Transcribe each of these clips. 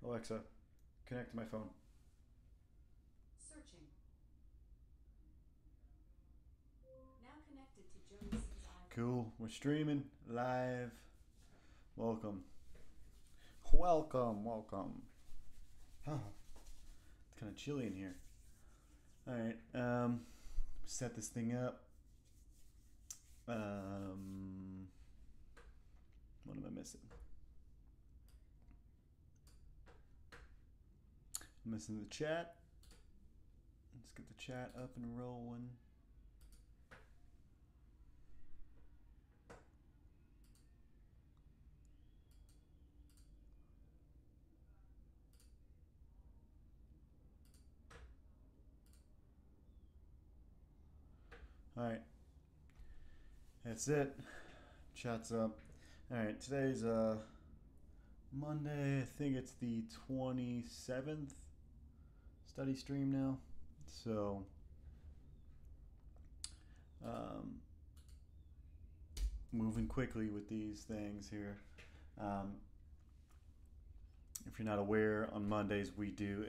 Alexa, connect to my phone. Searching. Now connected to Jonas's island. Cool. We're streaming live. Welcome. Welcome. Huh. It's kind of chilly in here. All right. Set this thing up. What am I missing? I'm missing the chat. Let's get the chat up and rolling. All right. That's it. Chat's up. All right. Today's Monday. I think it's the 27th study stream now. So moving quickly with these things here. If you're not aware, on Mondays we do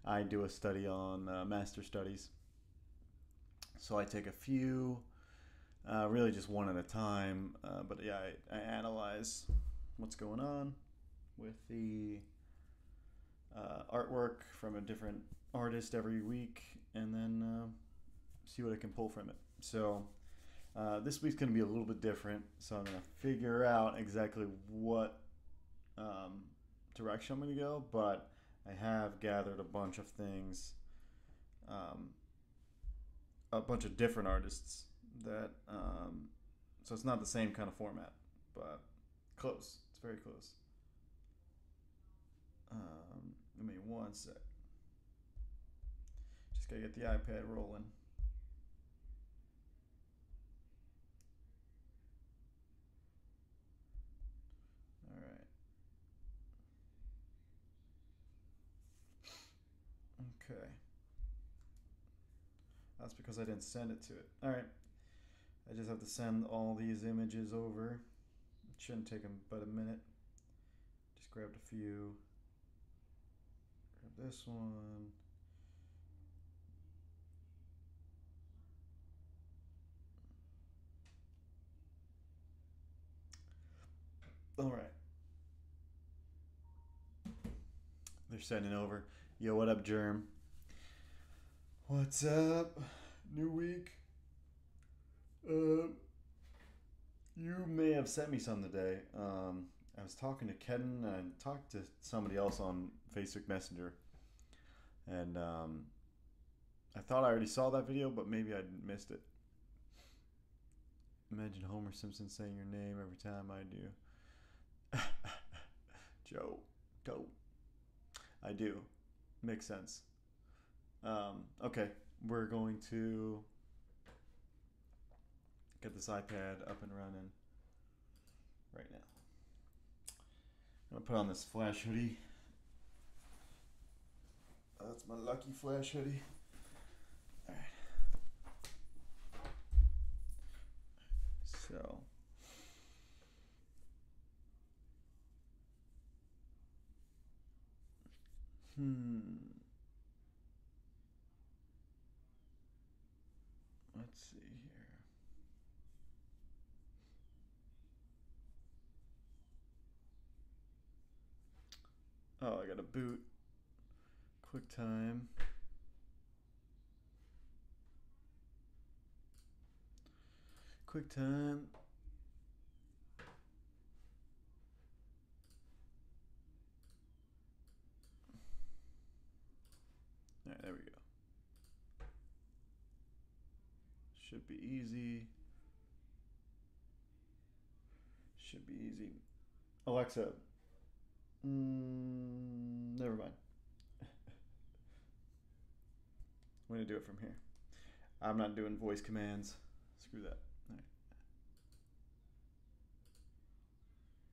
I do a study on master studies. So I take a few, really just one at a time, but yeah, I analyze what's going on with the artwork from a different artist every week, and then see what I can pull from it. So this week's going to be a little bit different, so I'm going to figure out exactly what direction I'm going to go, but I have gathered a bunch of things, a bunch of different artists that, so it's not the same kind of format, but close. It's very close. Give me one sec. Just gotta get the iPad rolling. All right. Okay. That's because I didn't send it to it. All right. I just have to send all these images over. It shouldn't take them but a minute. Just grabbed a few. Grab this one. All right. They're sending over. Yo, what up, Germ? What's up? New week. You may have sent me some today. I was talking to Ken and I talked to somebody else on Facebook Messenger, and I thought I already saw that video, but maybe I missed it. Imagine Homer Simpson saying your name every time I do. Joe, go. I do. Makes sense. Okay, we're going to get this iPad up and running right now. I'm gonna put on this flash hoodie. That's my lucky flash hoodie. All right. So. Let's see here. Oh, I got a boot. QuickTime. QuickTime. All right, there we go. Should be easy. Should be easy. Alexa. Never mind. I'm gonna do it from here. I'm not doing voice commands. Screw that.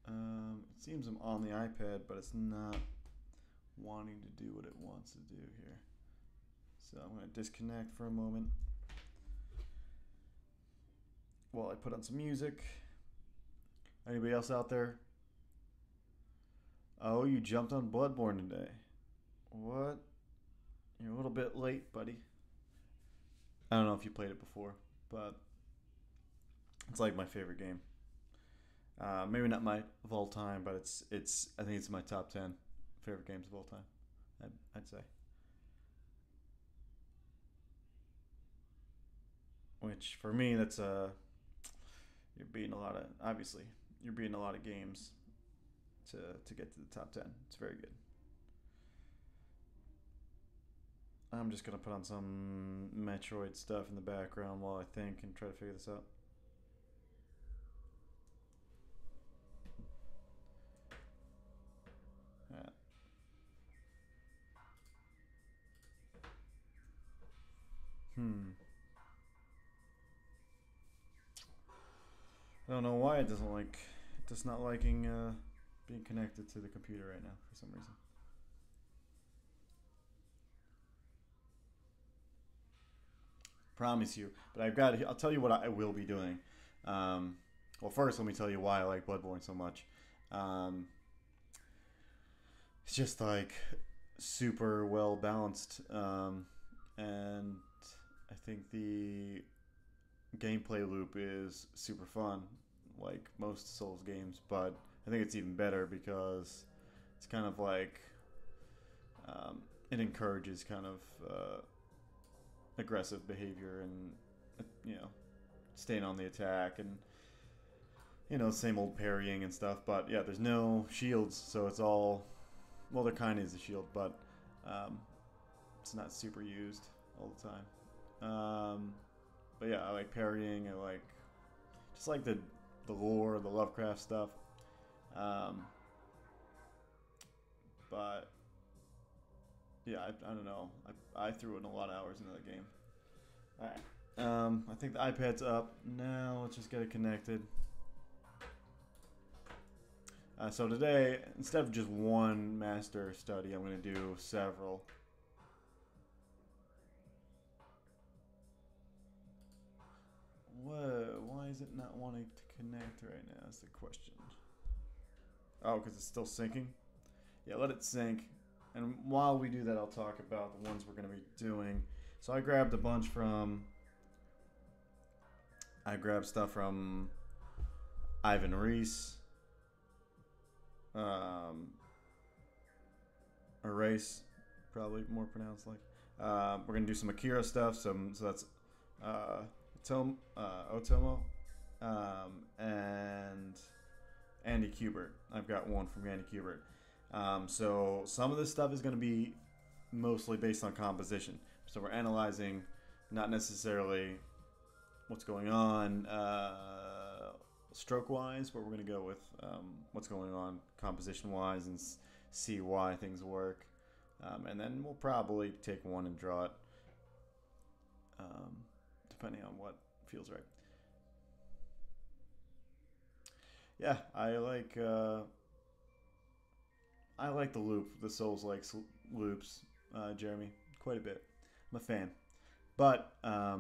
All right. It seems I'm on the iPad, but it's not wanting to do what it wants to do here. So I'm gonna disconnect for a moment while I put on some music. Anybody else out there? Oh, you jumped on Bloodborne today. What? You're a little bit late, buddy. I don't know if you played it before, but it's like my favorite game. Maybe not my of all time, but it's I think it's my top 10 favorite games of all time. I'd say. Which for me, that's you're beating a lot of obviously you're beating a lot of games to get to the top 10. It's very good. I'm just gonna put on some Metroid stuff in the background while I think and try to figure this out. Yeah. Hmm. I don't know why it doesn't like it does not liking being connected to the computer right now for some reason. Promise you, but I've got. I'll tell you what I will be doing. Um, well, first let me tell you why I like Bloodborne so much. Um, it's just like super well balanced, and I think the gameplay loop is super fun, like most Souls games. But I think it's even better because it's kind of like um, it encourages kind of aggressive behavior and you know staying on the attack and same old parrying and stuff. But yeah, there's no shields, so it's all well, there kind of is a shield, but um, it's not super used all the time. But yeah, I like parrying. I like just like the lore, the Lovecraft stuff. Um, but yeah, I don't know. I threw in a lot of hours into the game. All right. I think the iPad's up now. Let's just get it connected. So today, instead of just one master study, I'm going to do several. Whoa, why is it not wanting to connect right now? Is the question. Oh, because it's still syncing? Yeah, let it sync. And while we do that, I'll talk about the ones we're going to be doing. So I grabbed a bunch from. I grabbed stuff from Ivan Reis, um, or Reis, probably more pronounced like. We're gonna do some Akira stuff. So that's uh, Otomo, and Andy Kubert. I've got one from Andy Kubert. So some of this stuff is going to be mostly based on composition. So we're analyzing not necessarily what's going on stroke wise, but we're going to go with what's going on composition wise and see why things work. And then we'll probably take one and draw it depending on what feels right. Yeah, I like the loop, the Souls like loops, Jeremy, quite a bit. I'm a fan, but I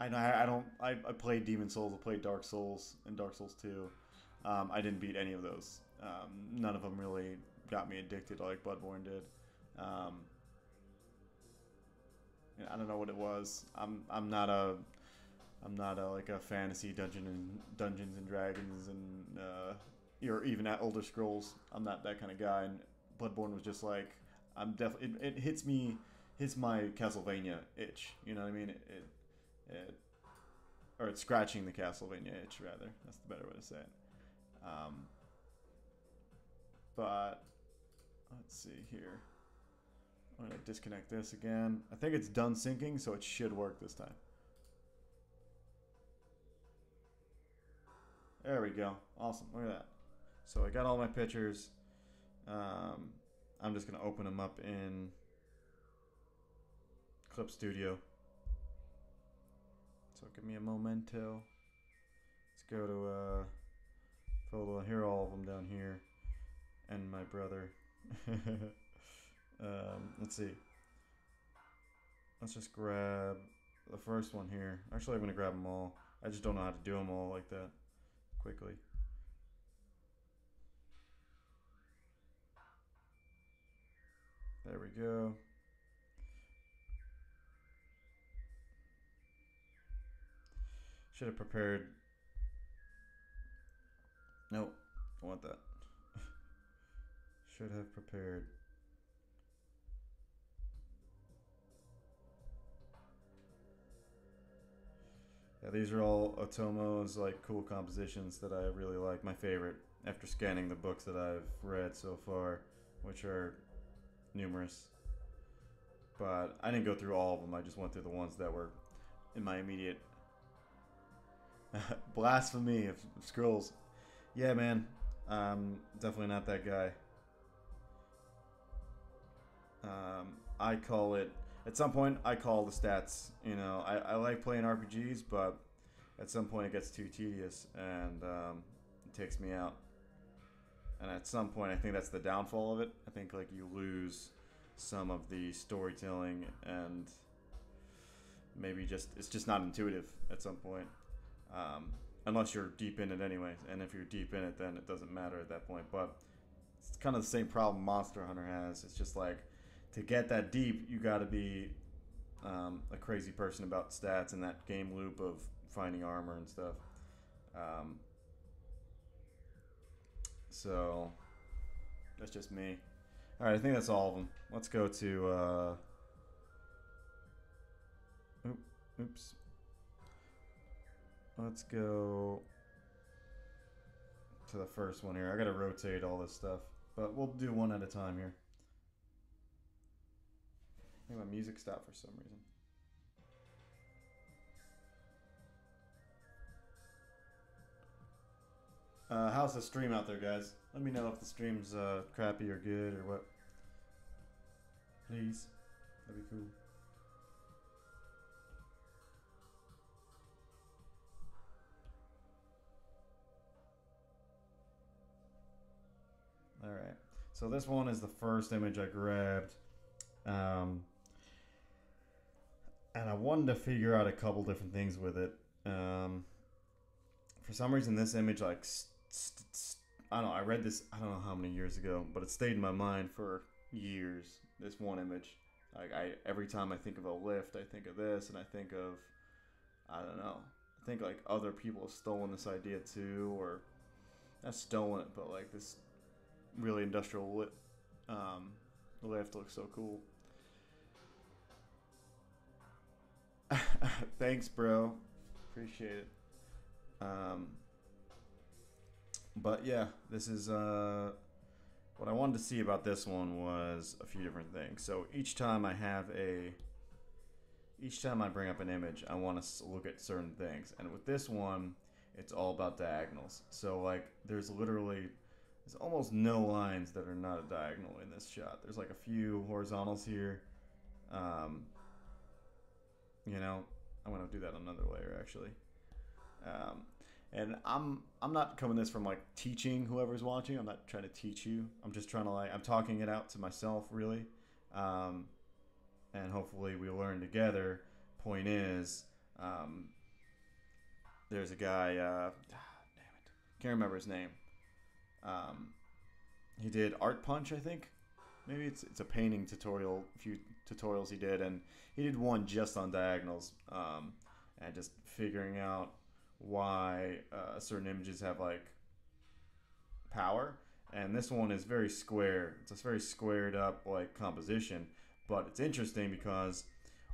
don't I played Demon Souls, I played Dark Souls and Dark Souls 2. I didn't beat any of those. None of them really got me addicted like Bloodborne did. Um, I don't know what it was. I'm not a, like a fantasy Dungeons and Dragons and or even at Elder Scrolls. I'm not that kind of guy. And Bloodborne was just like I'm definitely it hits my Castlevania itch. You know what I mean? It or it's scratching the Castlevania itch rather. That's the better way to say it. Um, but let's see here. I'm gonna disconnect this again. I think it's done syncing, so it should work this time. There we go. Awesome. Look at that. So I got all my pictures. Um, I'm just gonna open them up in Clip Studio. So give me a momento. Let's go to photo. Here are all of them down here, and my brother. Let's see. Let's just grab the first one here. Actually, I'm gonna grab them all. I just don't know how to do them all like that quickly. There we go. Should have prepared. Nope, I want that. Should have prepared. Yeah, these are all Otomo's like cool compositions that I really like. My favorite after scanning the books that I've read so far, which are numerous. But I didn't go through all of them. I just went through the ones that were in my immediate blasphemy of scrolls. Yeah, man. Definitely not that guy. I call it. At some point, I call the stats. You know, I like playing RPGs, but at some point it gets too tedious and it takes me out. And at some point, I think that's the downfall of it. I think like you lose some of the storytelling and maybe just it's just not intuitive at some point. Unless you're deep in it anyways, and if you're deep in it, then it doesn't matter at that point. But it's kind of the same problem Monster Hunter has. It's just like to get that deep, you got to be a crazy person about stats and that game loop of finding armor and stuff. Um, so that's just me. All right, I think that's all of them. Let's go to. Oops. Let's go to the first one here. I gotta rotate all this stuff, but we'll do one at a time here. I think my music stopped for some reason. How's the stream out there, guys? Let me know if the stream's crappy or good or what. Please, that'd be cool. All right. So this one is the first image I grabbed, um, and I wanted to figure out a couple different things with it. For some reason, this image I don't know. I read this I don't know how many years ago, but it stayed in my mind for years. This one image, like I every time I think of a lift, I think of this, and I think of I don't know. I think like other people have stolen this idea too, or not stolen it, but like this really industrial um, lift looks so cool. Thanks, bro. Appreciate it. Um, but yeah, this is what I wanted to see about this one was a few different things. So each time I bring up an image, I want to look at certain things. And with this one, it's all about diagonals. So like there's almost no lines that are not a diagonal in this shot. There's like a few horizontals here. Um, you know, I'm gonna do that on another layer actually. Um, and I'm not coming this from like teaching whoever's watching. I'm not trying to teach you. I'm just trying to like I'm talking it out to myself really, um, and hopefully we learn together. Point is, um, there's a guy. Damn it, can't remember his name. Um, he did Art Punch, I think. Maybe it's a painting tutorial. A few tutorials he did, and he did one just on diagonals, and just figuring out why certain images have like power. And this one is very square. It's a very squared up like composition, but it's interesting because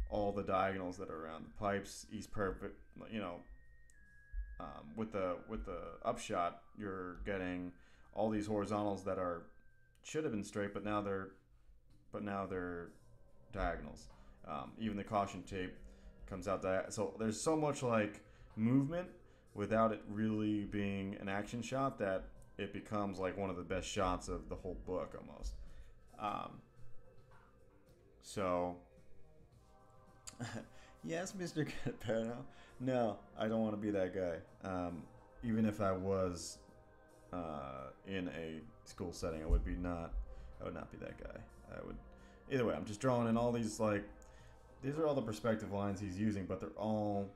all the diagonals that are around the pipes, he's perfect. You know, with the upshot, you're getting all these horizontals that are should have been straight, but now they're diagonals. Even the caution tape comes out so there's so much like movement without it really being an action shot that it becomes like one of the best shots of the whole book almost. Um, so yes, Mr. Catapano. No, I don't want to be that guy. Even if I was in a school setting, I would not be that guy. I would either way. I'm just drawing in all these like these are all the perspective lines he's using, but they're all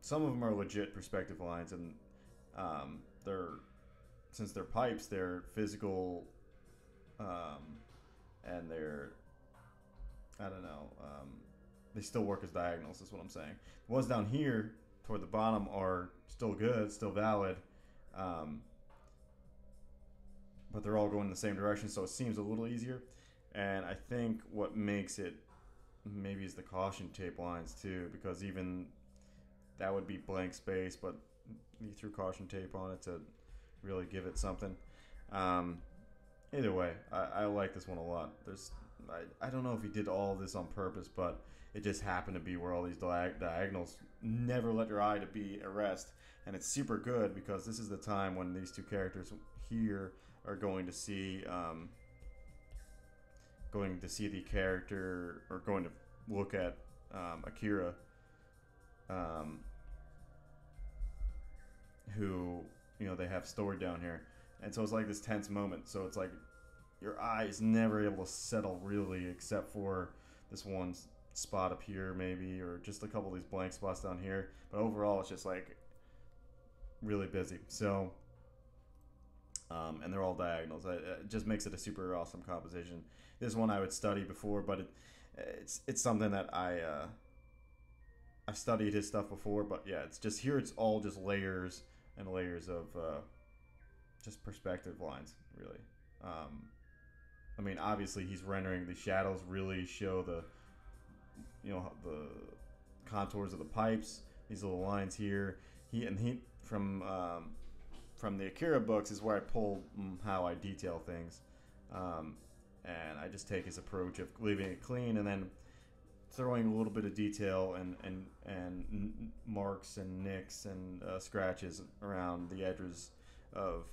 some of them are legit perspective lines, and they're since they're pipes, they're physical, and they're I don't know. They still work as diagonals. Is what I'm saying. The ones down here toward the bottom are still good, still valid, um, but they're all going in the same direction, so it seems a little easier. And I think what makes it maybe is the caution tape lines too, because even that would be blank space, but you threw caution tape on it to really give it something. Um, Either way, I like this one a lot. I don't know if he did all of this on purpose, but it just happened to be where all these diagonals never let your eye to be at rest, and it's super good because this is the time when these two characters here are going to see the character, or going to look at Akira, um, who they have stored down here, and so it's like this tense moment. So it's like your eye is never able to settle really, except for this one spot up here maybe, or just a couple of these blank spots down here. But overall, it's just like really busy. So and they're all diagonals. It just makes it a super awesome composition. This one I would study before, but it's something that I've studied his stuff before. But yeah, it's just here. It's all just layers and layers of just perspective lines, really. I mean, obviously he's rendering the shadows really show the contours of the pipes. These little lines here. He from the Akira books is where I pull how I detail things, and I just take his approach of leaving it clean and then throwing a little bit of detail marks and nicks and scratches around the edges of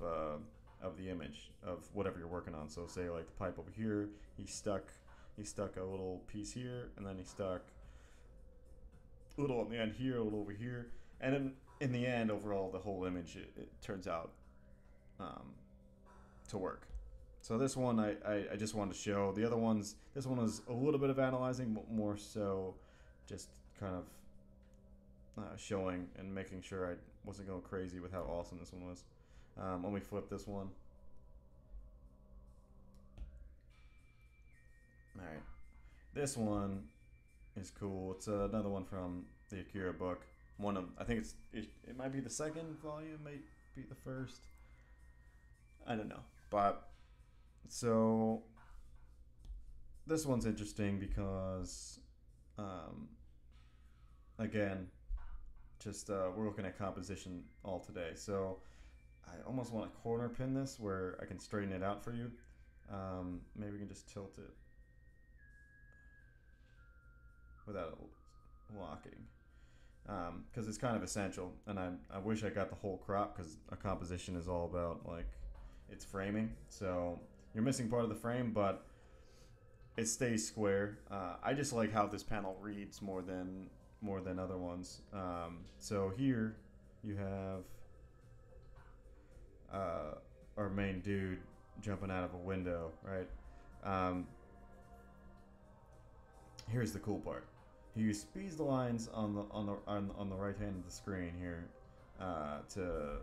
the image of whatever you're working on. So say like the pipe over here, he stuck a little piece here, and then he stuck a little on the end here, a little over here, and then in the end, overall, the whole image it turns out to work. So this one I just wanted to show. The other ones, this one was a little bit of analyzing, but more so just kind of showing and making sure I wasn't going crazy with how awesome this one was. Let me flip this one. All right, this one is cool. It's another one from the Akira book. I think it might be the second volume, might be the first. I don't know, but so this one's interesting because, again, just we're looking at composition all today. So I almost want to corner pin this where I can straighten it out for you. Maybe we can just tilt it without locking, because it's kind of essential. And I wish I got the whole crop, because a composition is all about like its framing. So you're missing part of the frame, but it stays square. I just like how this panel reads more than other ones. So here you have our main dude jumping out of a window, right? Here's the cool part. He speeds the lines on the right hand of the screen here to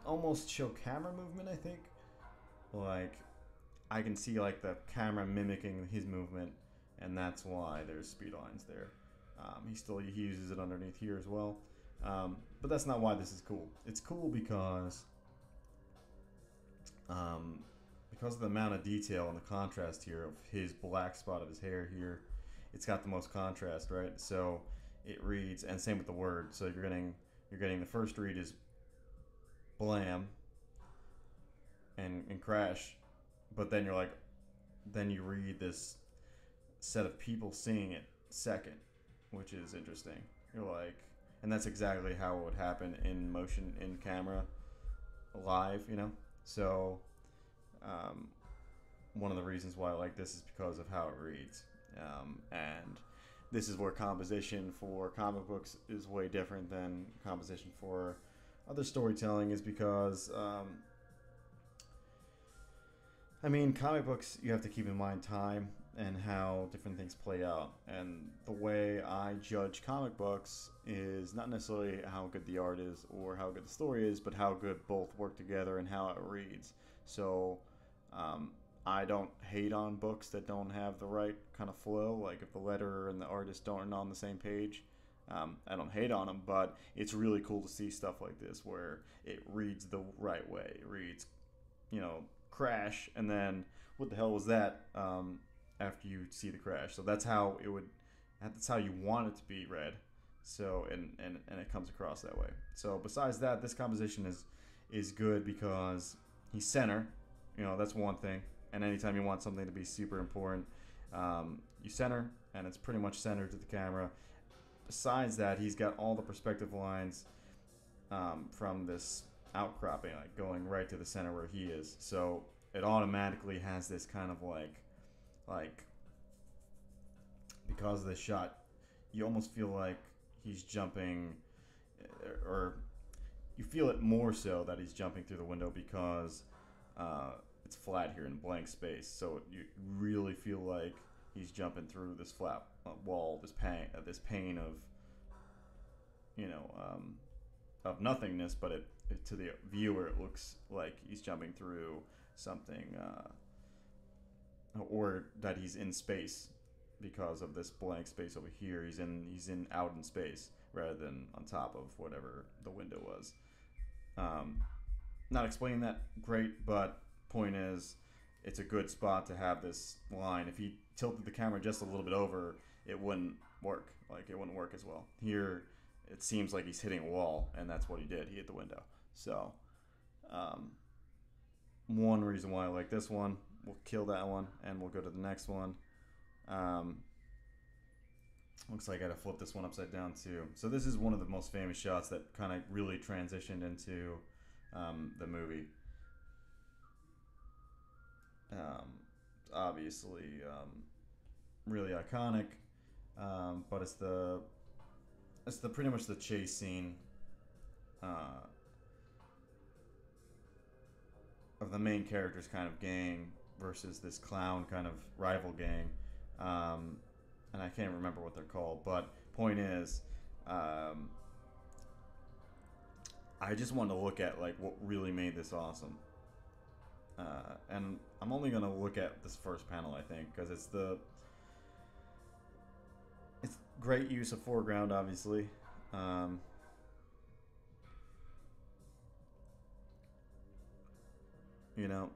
almost show camera movement. I think, like, I can see like the camera mimicking his movement, and that's why there's speed lines there. He uses it underneath here as well, but that's not why this is cool. It's cool because of the amount of detail and the contrast here of his black spot of his hair here. It's got the most contrast, right? So it reads, and same with the word. So you're getting the first read is blam and crash, but then then you read this set of people seeing it second, which is interesting. You're like, and that's exactly how it would happen in motion, in camera, live. So one of the reasons why I like this is because of how it reads. And this is where composition for comic books is way different than composition for other storytelling, is because comic books, you have to keep in mind time and how different things play out. And the way I judge comic books is not necessarily how good the art is or how good the story is, but how good both work together and how it reads. So I don't hate on books that don't have the right kind of flow. Like if the letterer and the artist aren't on the same page, I don't hate on them. But it's really cool to see stuff like this where it reads the right way. It reads, crash, and then what the hell was that? After you see the crash, so that's how it would. That's how you want it to be read. So and it comes across that way. So besides that, this composition is good because he's center. That's one thing. And anytime you want something to be super important, you center, and it's pretty much centered to the camera. Besides that, he's got all the perspective lines from this outcropping, like going right to the center where he is. So it automatically has this kind of like because of this shot, you almost feel like he's jumping, or you feel it more so that he's jumping through the window because it's flat here in blank space. So you really feel like he's jumping through this flat wall, this pane of of nothingness. But to the viewer, it looks like he's jumping through something, or that he's in space because of this blank space over here. He's in out in space rather than on top of whatever the window was. Not explaining that great, but point is, it's a good spot to have this line. If he tilted the camera just a little bit over, it wouldn't work. Like it wouldn't work as well. Here, it seems like he's hitting a wall, and that's what he did. He hit the window. So, one reason why I like this one. We'll kill that one, and we'll go to the next one. Looks like I gotta flip this one upside down too. So this is one of the most famous shots that kind of really transitioned into the movie. Obviously, really iconic, but it's the pretty much the chase scene of the main character's kind of gang versus this clown kind of rival gang. And I can't remember what they're called, but point is, I just wanted to look at like what really made this awesome. And I'm only gonna look at this first panel, I think, because it's great use of foreground, obviously.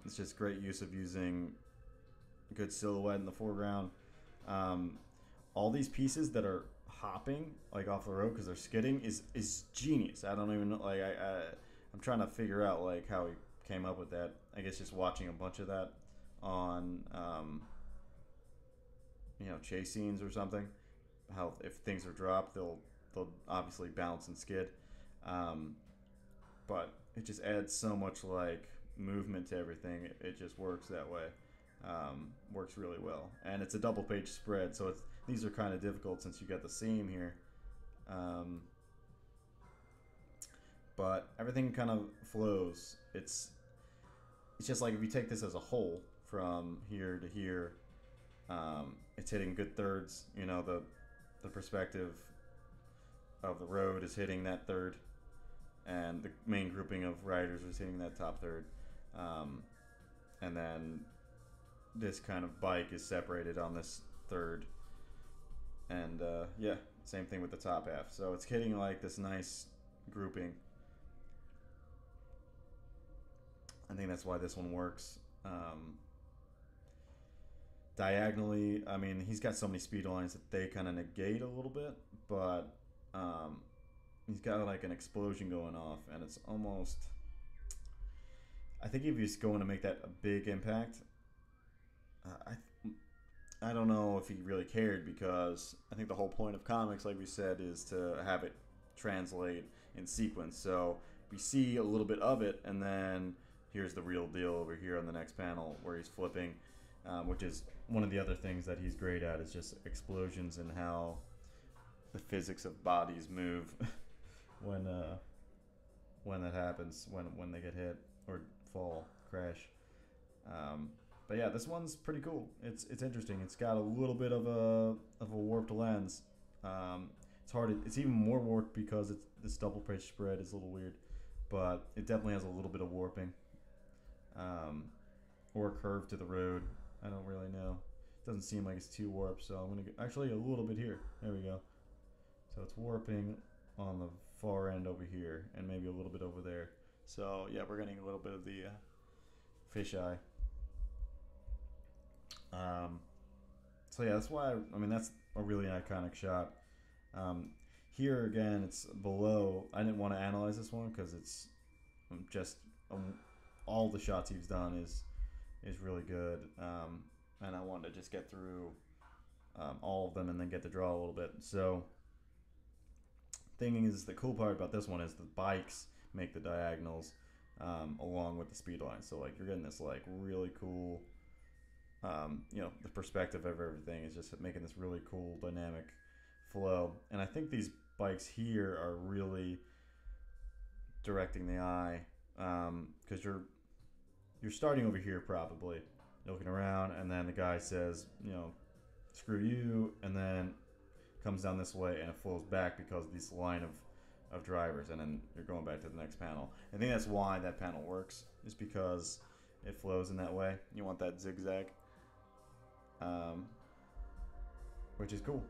It's just great use of using good silhouette in the foreground. All these pieces that are hopping like off the road because they're skidding is genius. I don't even know. Like I'm trying to figure out like how he came up with that. I guess just watching a bunch of that on chase scenes or something. How if things are dropped, they'll obviously bounce and skid. But it just adds so much like movement to everything. It just works that way. Works really well, and it's a double page spread, so these are kind of difficult since you got the seam here. But everything kind of flows. It's just like if you take this as a whole from here to here, it's hitting good thirds. The perspective of the road is hitting that third, and the main grouping of riders is hitting that top third, and then this kind of bike is separated on this third, and same thing with the top half. So it's hitting like this nice grouping. I think that's why this one works. Diagonally, I mean, he's got so many speed lines that they kind of negate a little bit, but he's got like an explosion going off, and it's almost. I think if he's going to make that a big impact, I don't know if he really cared, because I think the whole point of comics, like we said, is to have it translate in sequence. So we see a little bit of it, and then here's the real deal over here on the next panel where he's flipping, which is one of the other things that he's great at, is just explosions and how the physics of bodies move when that happens, when they get hit or fall, crash. But yeah, this one's pretty cool. It's interesting. It's got a little bit of a warped lens. It's hard. It's even more warped because this double page spread is a little weird, but it definitely has a little bit of warping. or curve to the road. I don't really know. It doesn't seem like it's too warped, so I'm gonna go, actually a little bit here. There we go. So it's warping on the far end over here, and maybe a little bit over there. So yeah, we're getting a little bit of the fisheye. Um, so yeah, that's why I mean that's a really iconic shot. Um, Here again, it's below. I didn't want to analyze this one because it's just um, all the shots he's done is really good, and I wanted to just get through all of them and then get to draw a little bit. So, thing is, the cool part about this one is the bikes make the diagonals along with the speed line. So like you're getting this like really cool, the perspective of everything is just making this really cool dynamic flow. And I think these bikes here are really directing the eye because you're starting over here probably looking around, and then the guy says, screw you, and then comes down this way and it flows back because of this line of drivers, and then you're going back to the next panel. I think that's why that panel works, is because it flows in that way. You want that zigzag, um, which is cool.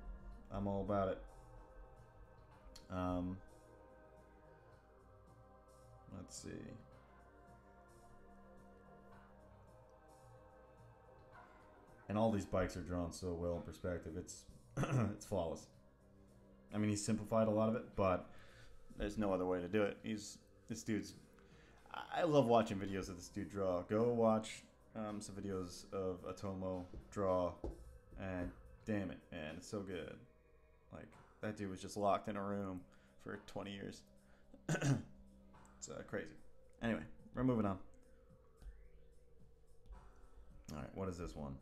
I'm all about it. Um, let's see. And all these bikes are drawn so well in perspective. It's it's flawless. I mean, he's simplified a lot of it, but there's no other way to do it. This dude's. I love watching videos of this dude draw. Go watch some videos of Otomo draw, and damn it, man, it's so good. Like that dude was just locked in a room for 20 years. It's crazy. Anyway, we're moving on. All right, what is this one?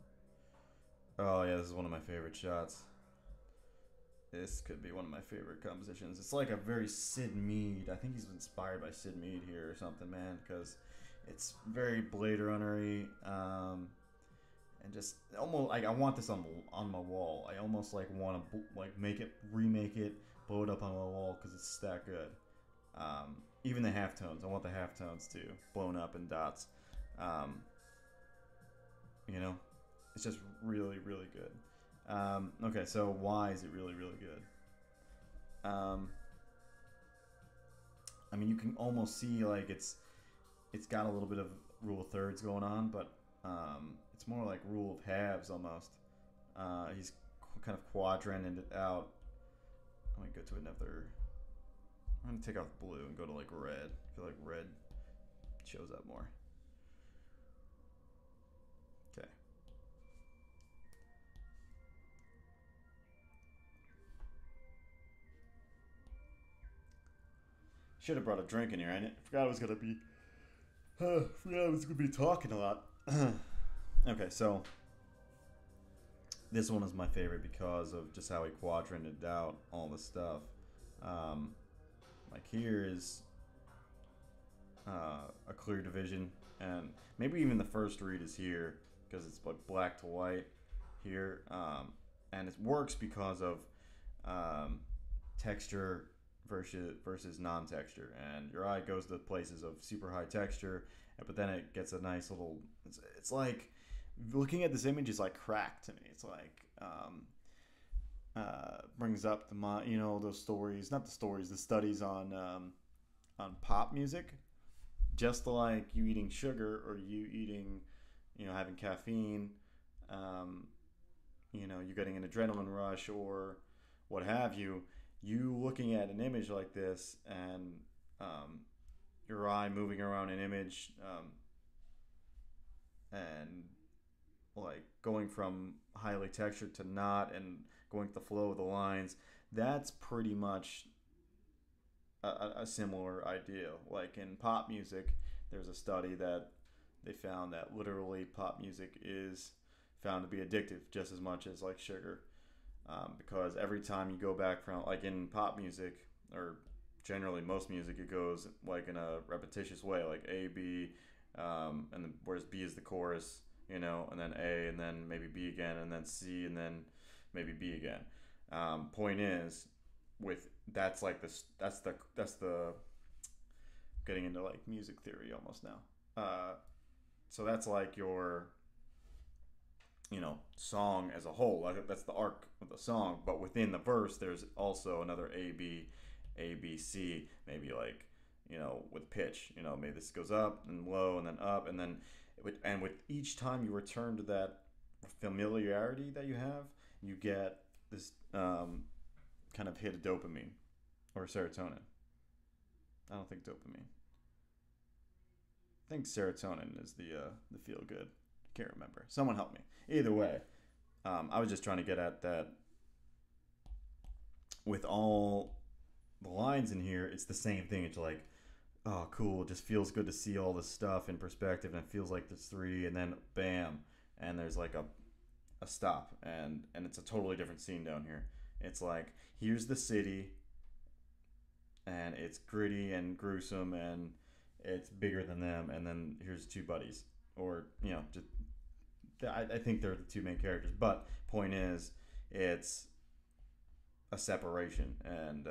Oh yeah, this is one of my favorite shots. This could be one of my favorite compositions. It's like a very Sid Mead. I think he's inspired by Sid Mead here or something, man, because it's very Blade Runner-y, and just almost like I want this on my wall. I almost like want to like remake it, blow it up on my wall because it's that good. Even the halftones, I want the halftones too, blown up in dots. Um, you know, it's just really, really good. Okay, so why is it really, really good? I mean, you can almost see like it's got a little bit of rule of thirds going on, but it's more like rule of halves almost. He's kind of quadranted it out. Let me go to another. I'm gonna take off blue and go to like red. I feel like red shows up more. Okay. Should have brought a drink in here. I forgot I was gonna be. Forgot I was gonna be talking a lot. Okay, so this one is my favorite because of just how he quadranted out all the stuff. Um, like here is a clear division, and maybe even the first read is here because it's like black to white here, and it works because of um, texture versus non-texture, and your eye goes to places of super high texture, but then it gets a nice little. It's like looking at this image is like crack to me. It's like brings up those stories, not the stories, the studies on pop music, just like you eating sugar or you eating, having caffeine, you're getting an adrenaline rush or what have you. You looking at an image like this and your eye moving around an image, and like going from highly textured to not, and going with the flow of the lines, that's pretty much a similar idea. Like in pop music, there's a study that they found that literally pop music is found to be addictive just as much as like sugar, because every time you go back from like in pop music or generally most music, it goes like in a repetitious way, like A B, and then whereas B is the chorus, and then A, and then maybe B again, and then C, and then maybe B again. Point is, with that's like this that's the getting into like music theory almost now. So that's like your, song as a whole. Like that's the arc of the song. But within the verse, there's also another A, B, C. Maybe like, with pitch. Maybe this goes up and low and then up and then, with each time you return to that familiarity that you have, you get this kind of hit of dopamine or serotonin. I don't think dopamine. I think serotonin is the feel good. Can't remember. Someone help me. Either way, I was just trying to get at that. With all the lines in here, it's the same thing. It's like, oh, cool. It just feels good to see all this stuff in perspective, and it feels like there's three, and then bam, and there's like a stop, and it's a totally different scene down here. It's like, here's the city, and it's gritty and gruesome, and it's bigger than them, and then here's two buddies, or just I think they're the two main characters. But point is, it's a separation, and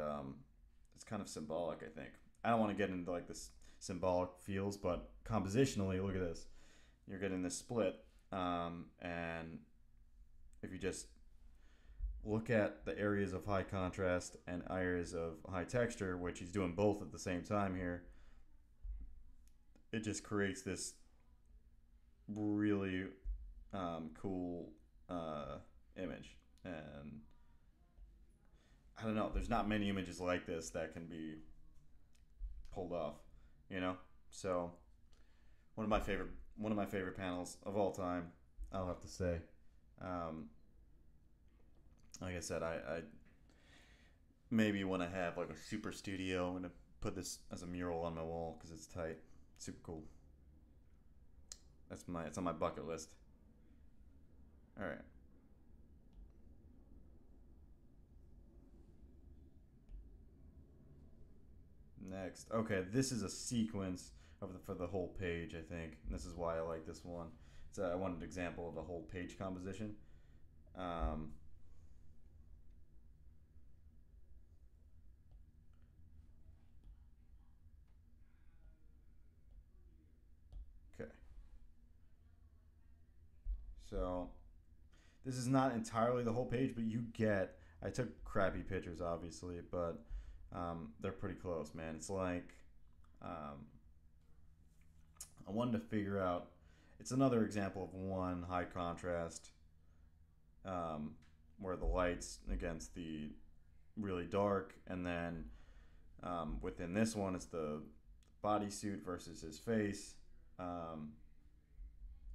it's kind of symbolic. I think I don't want to get into like this symbolic feels, but compositionally, look at this. You're getting this split, and if you just look at the areas of high contrast and areas of high texture, which he's doing both at the same time here, it just creates this really cool image. And I don't know, there's not many images like this that can be pulled off, you know. So one of my favorite panels of all time, I'll have to say. Um, like I said, I maybe when I have like a super studio, I'm gonna put this as a mural on my wall because it's tight, super cool. It's on my bucket list. All right. Next, okay, this is a sequence for the whole page. I think and this is why I like this one. I want an example of a whole page composition. Um, okay, so this is not entirely the whole page, but you get. I took crappy pictures, obviously, but they're pretty close, man. It's like um, I wanted to figure out. It's another example of one high contrast, um, where the lights against the really dark, and then within this one, it's the bodysuit versus his face, um,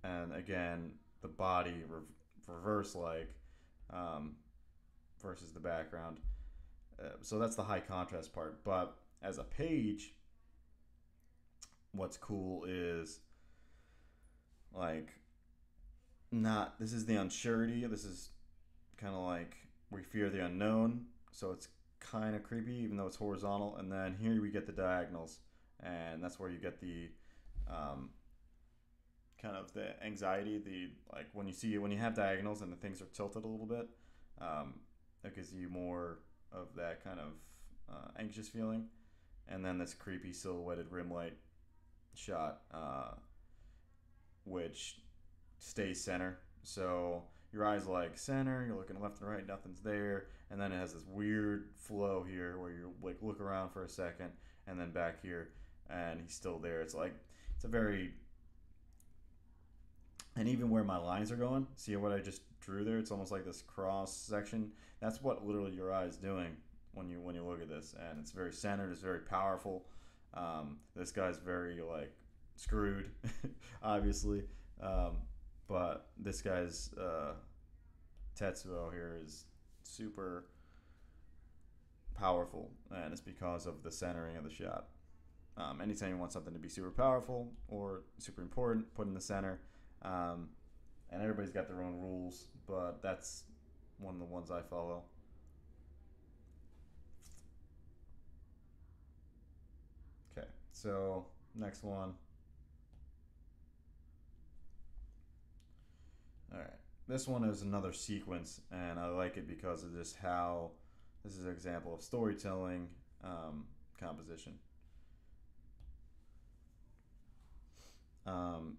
and again the body reverse like, um, versus the background. So that's the high contrast part. But as a page, what's cool is like, not this is the unsurety. This is kind of like we fear the unknown. So it's kind of creepy, even though it's horizontal. And then here we get the diagonals, and that's where you get the um, kind of the anxiety. The like when you have diagonals and the things are tilted a little bit, um, it gives you more of that kind of anxious feeling. And then this creepy silhouetted rim light shot, which stays center. So your eyes like center, you're looking left and right, nothing's there, and then it has this weird flow here where you like look around for a second, and then back here, and he's still there. It's like it's a very, and even where my lines are going, see what I just drew there? It's almost like this cross section. That's what literally your eye is doing when you look at this, and it's very centered. It's very powerful. This guy's very like screwed, obviously. Um, but this guy's Tetsuo here is super powerful, and it's because of the centering of the shot. Anytime you want something to be super powerful or super important, put in the center. Um, and everybody's got their own rules, but that's one of the ones I follow. Okay, so next one. All right. This one is another sequence, and I like it because of just how this is an example of storytelling, composition. Um,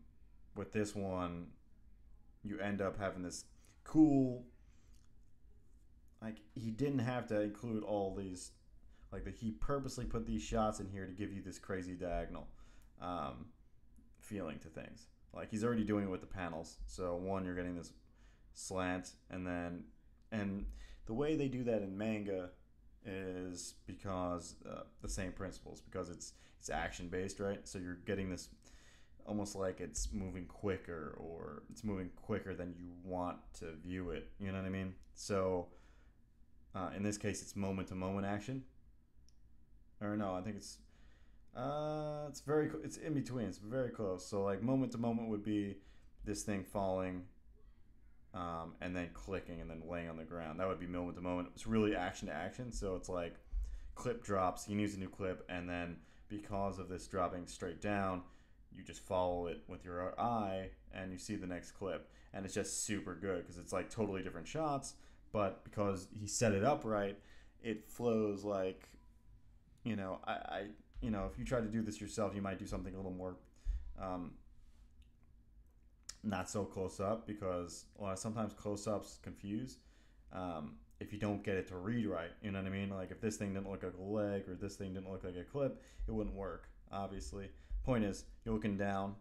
with this one, you end up having this cool, like, he didn't have to include all these, like, he purposely put these shots in here to give you this crazy diagonal um, feeling to things. Like, he's already doing it with the panels. So one, you're getting this slant, and the way they do that in manga is because the same principles, because it's action based, right? So you're getting this almost like it's moving quicker, or it's moving quicker than you want to view it. You know what I mean? So in this case, it's moment to moment action. Or no, I think it's in between. It's very close. So like moment to moment would be this thing falling, and then clicking and then laying on the ground. That would be moment to moment. It's really action to action. So it's like clip drops. You use a new clip, and then because of this dropping straight down, you just follow it with your eye, and you see the next clip. And it's just super good because it's like totally different shots, but because he set it up right, it flows like, if you try to do this yourself, you might do something a little more um, not so close up, because sometimes close ups confuse if you don't get it to read right. You know what I mean? Like if this thing didn't look like a leg, or this thing didn't look like a clip, it wouldn't work, obviously. Point is, you're looking down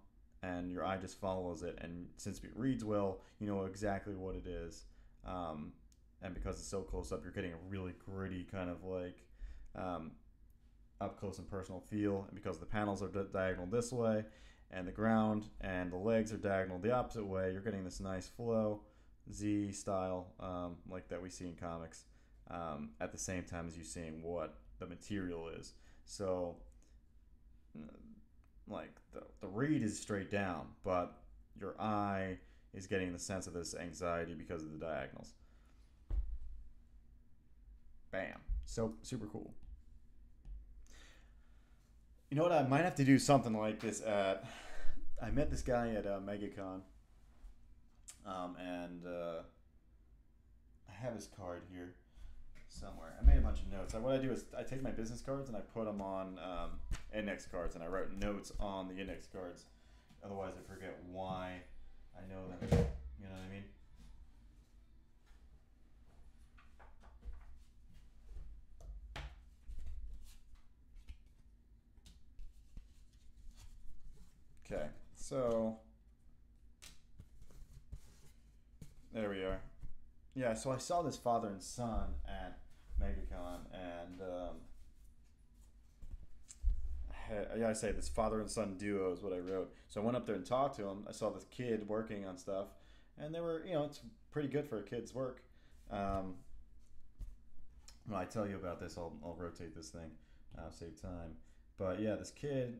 and your eye just follows it, and since it reads well, you know exactly what it is. And because it's so close up, you're getting a really gritty kind of like um, up close and personal feel. And because the panels are diagonal this way, and the ground and the legs are diagonal the opposite way, you're getting this nice flow, Z style, like that we see in comics, at the same time as you seeing what the material is. So, like, the read is straight down, but your eye is getting the sense of this anxiety because of the diagonals. Bam. So, super cool. You know what? I might have to do something like this at. I met this guy at MegaCon, and I have his card here somewhere. I made a bunch of notes. What I do is I take my business cards and I put them on index cards, and I write notes on the index cards. Otherwise, I forget why I know them. You know what I mean? Okay, so there we are. Yeah, so I saw this father and son at MegaCon, and I say this father and son duo is what I wrote. So I went up there and talked to him. I saw this kid working on stuff, and they were, it's pretty good for a kid's work. Um, when I tell you about this, I'll rotate this thing, save time. But yeah, this kid,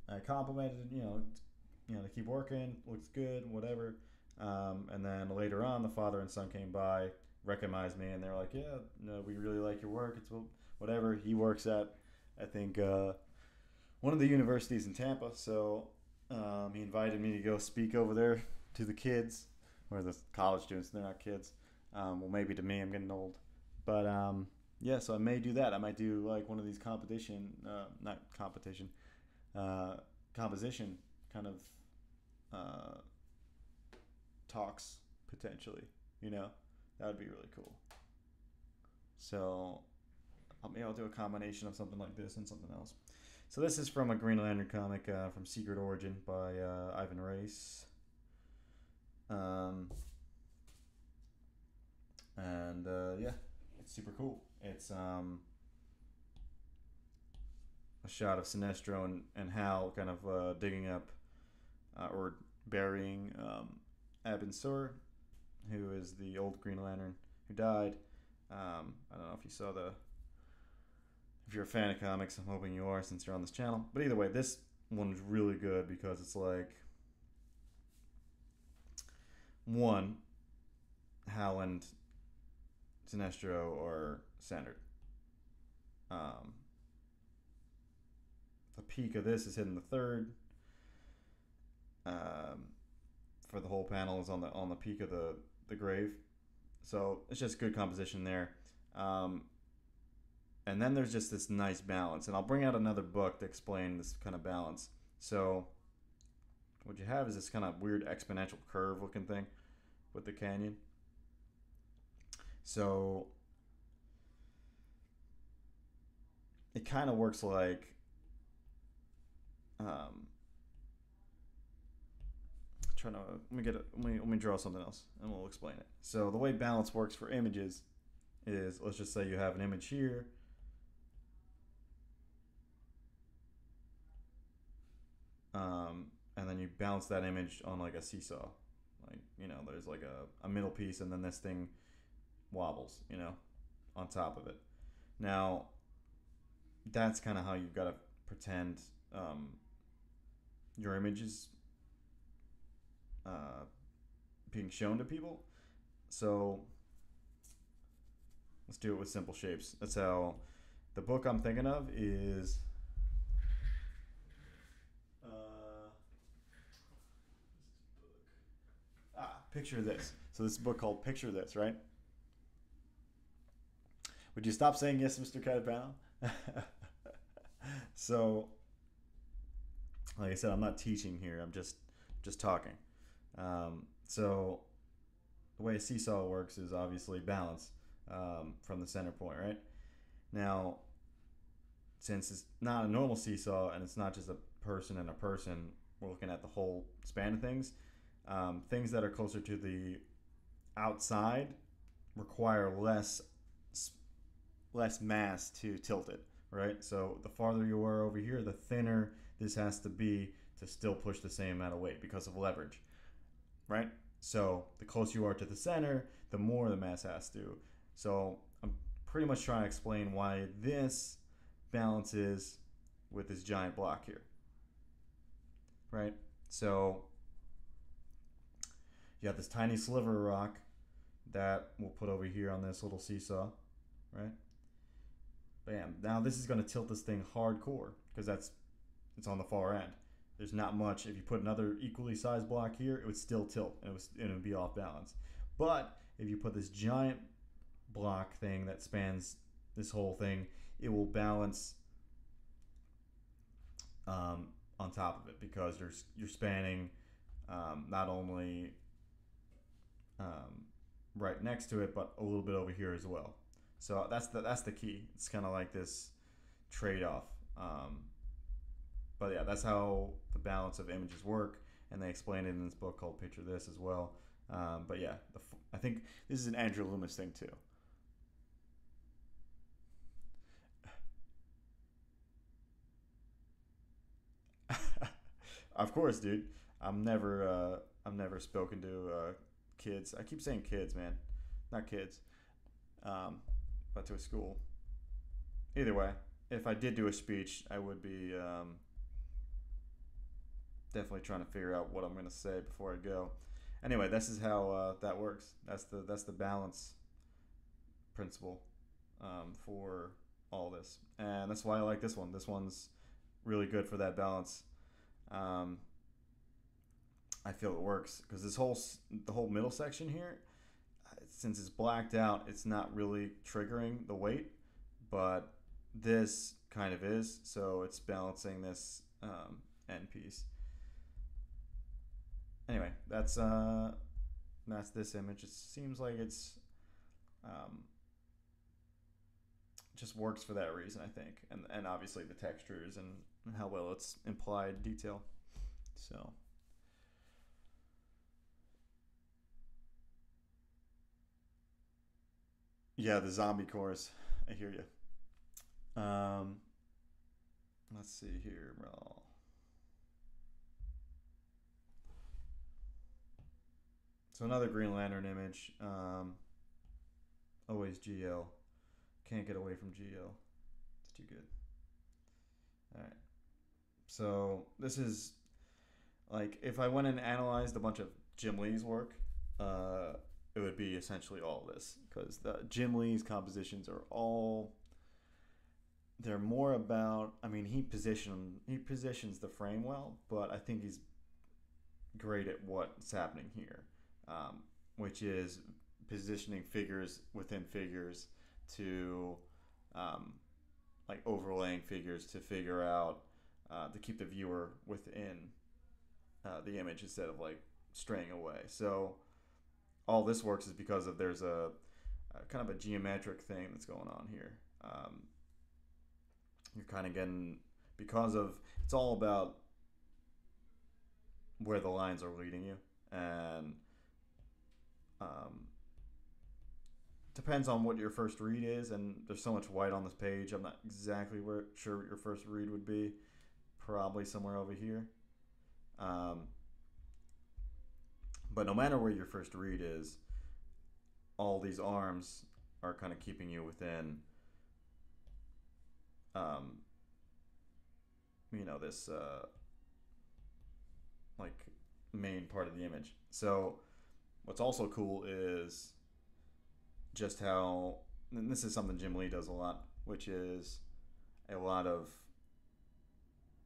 I complimented, to keep working, looks good, whatever. And then later on, the father and son came by, recognized me, and they're like, "Yeah, no, we really like your work. It's whatever." He works at, I think, one of the universities in Tampa. So he invited me to go speak over there to the kids, or the college students. They're not kids. Well, maybe to me, I'm getting old. But yeah, so I may do that. I might do like one of these not competition, composition kind of talks potentially. That would be really cool. So maybe I'll do a combination of something like this and something else. So this is from a Green Lantern comic from Secret Origin by Ivan Reis. And yeah, it's super cool. It's a shot of Sinestro and Hal kind of digging up or burying Abin Sur, who is the old Green Lantern who died. I don't know if you saw if you're a fan of comics. I'm hoping you are, since you're on this channel. But either way, this one is really good because it's like, one, Hal and Sinestro are centered. The peak of this is hitting the third. For the whole panel is on the peak of the grave. So it's just good composition there. And then there's just this nice balance. And I'll bring out another book to explain this kind of balance. So what you have is this kind of weird exponential curve looking thing with the canyon. So it kind of works like um, trying to let me draw something else and we'll explain it. So the way balance works for images is, let's just say you have an image here, and then you balance that image on like a seesaw. Like, there's like a middle piece and then this thing wobbles, on top of it. Now, that's kind of how you've got to pretend um, your image is uh, being shown to people. So let's do it with simple shapes. That's how the book I'm thinking of is. Picture This. So this is a book called Picture This, right? Would you stop saying yes, Mr. Catapano? So, like I said, I'm not teaching here. I'm just talking. So the way a seesaw works is obviously balance from the center point, right? Now, since it's not a normal seesaw and it's not just a person and a person, we're looking at the whole span of things. Things that are closer to the outside require less mass to tilt it, right? So the farther you are over here, the thinner this has to be to still push the same amount of weight because of leverage, right? So the closer you are to the center, the more the mass has to. So I'm pretty much trying to explain why this balances with this giant block here, right? So you have this tiny sliver of rock that we'll put over here on this little seesaw, right? Bam. Now this is going to tilt this thing hardcore because it's on the far end. There's not much. If you put another equally sized block here, it would still tilt and it would be off balance. But if you put this giant block thing that spans this whole thing, it will balance on top of it because you're spanning not only right next to it, but a little bit over here as well. So that's the key. It's kind of like this trade-off. But yeah, that's how the balance of images work, and they explain it in this book called Picture This as well. But yeah, I think this is an Andrew Loomis thing too. Of course, dude. I'm never spoken to kids. I keep saying kids, man, not kids, um, but to a school. Either way, if I did do a speech, I would be definitely trying to figure out what I'm going to say before I go. Anyway, this is how that works. That's the balance principle for all this, and that's why I like this one. This one's really good for that balance. Um, I feel it works because the whole middle section here, since it's blacked out, it's not really triggering the weight, but this kind of is. So it's balancing this end piece. Anyway, that's this image. It seems like it's um, just works for that reason, I think, and obviously the textures and how well it's implied detail. So yeah, the zombie chorus. I hear you. Let's see here. Well, so another Green Lantern image. Always GL. Can't get away from GL. It's too good. All right. So this is like if I went and analyzed a bunch of Jim Lee's work, it would be essentially all this because the Jim Lee's compositions are all they're more about. I mean, he positions the frame well, but I think he's great at what's happening here, which is positioning figures within figures to like overlaying figures to figure out to keep the viewer within the image instead of like straying away. So all this works is because of there's a kind of a geometric thing that's going on here. You're kind of getting, because of, it's all about where the lines are leading you, and um, depends on what your first read is. And there's so much white on this page, I'm not exactly sure what your first read would be. Probably somewhere over here. Um, but no matter where your first read is, all these arms are kind of keeping you within, um, this like main part of the image. So what's also cool is just how, and this is something Jim Lee does a lot, which is a lot of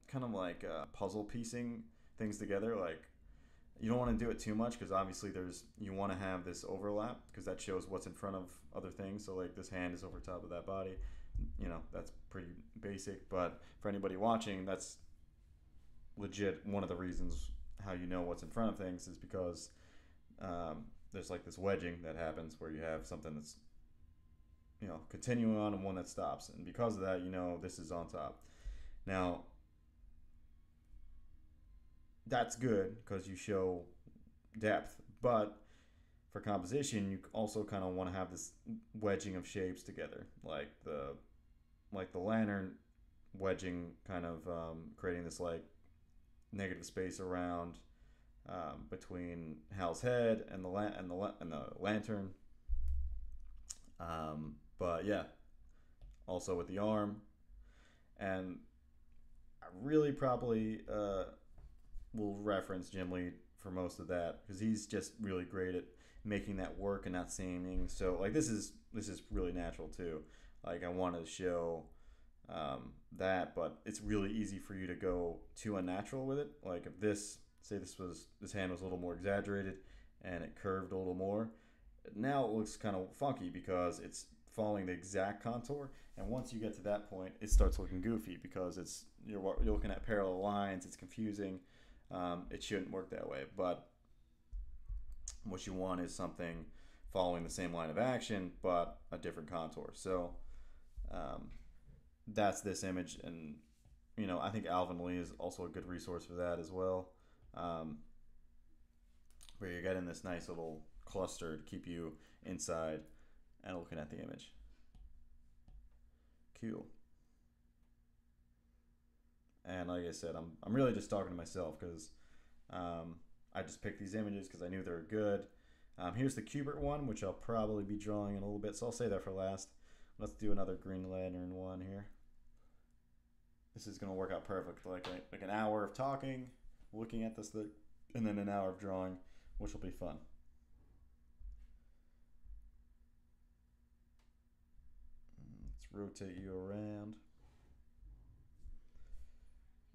kind of like puzzle piecing things together. Like, you don't want to do it too much because obviously you want to have this overlap because that shows what's in front of other things. So like this hand is over top of that body, that's pretty basic, but for anybody watching, that's legit one of the reasons how you know what's in front of things is because there's like this wedging that happens where you have something that's continuing on and one that stops, and because of that, this is on top. Now that's good because you show depth, but for composition you also kind of want to have this wedging of shapes together, like the lantern wedging, kind of creating this like negative space around between Hal's head and the lantern. But yeah, also with the arm, and I really probably will reference Jim Lee for most of that because he's just really great at making that work and not seeming so like this is really natural too. Like I wanted to show that, but it's really easy for you to go too unnatural with it. Like if this hand was a little more exaggerated and it curved a little more, now it looks kind of funky because it's following the exact contour, and once you get to that point it starts looking goofy because you're looking at parallel lines. It's confusing. It shouldn't work that way, but what you want is something following the same line of action but a different contour. So that's this image, and I think Alvin Lee is also a good resource for that as well, where you're getting this nice little cluster to keep you inside and looking at the image. Cool. And like I said, I'm really just talking to myself because I just picked these images because I knew they were good. Here's the Kubert one, which I'll probably be drawing in a little bit, so I'll save that for last. Let's do another Green Lantern one here. This is going to work out perfect, like an hour of talking, looking at this thing, and then an hour of drawing, which will be fun. Let's rotate you around.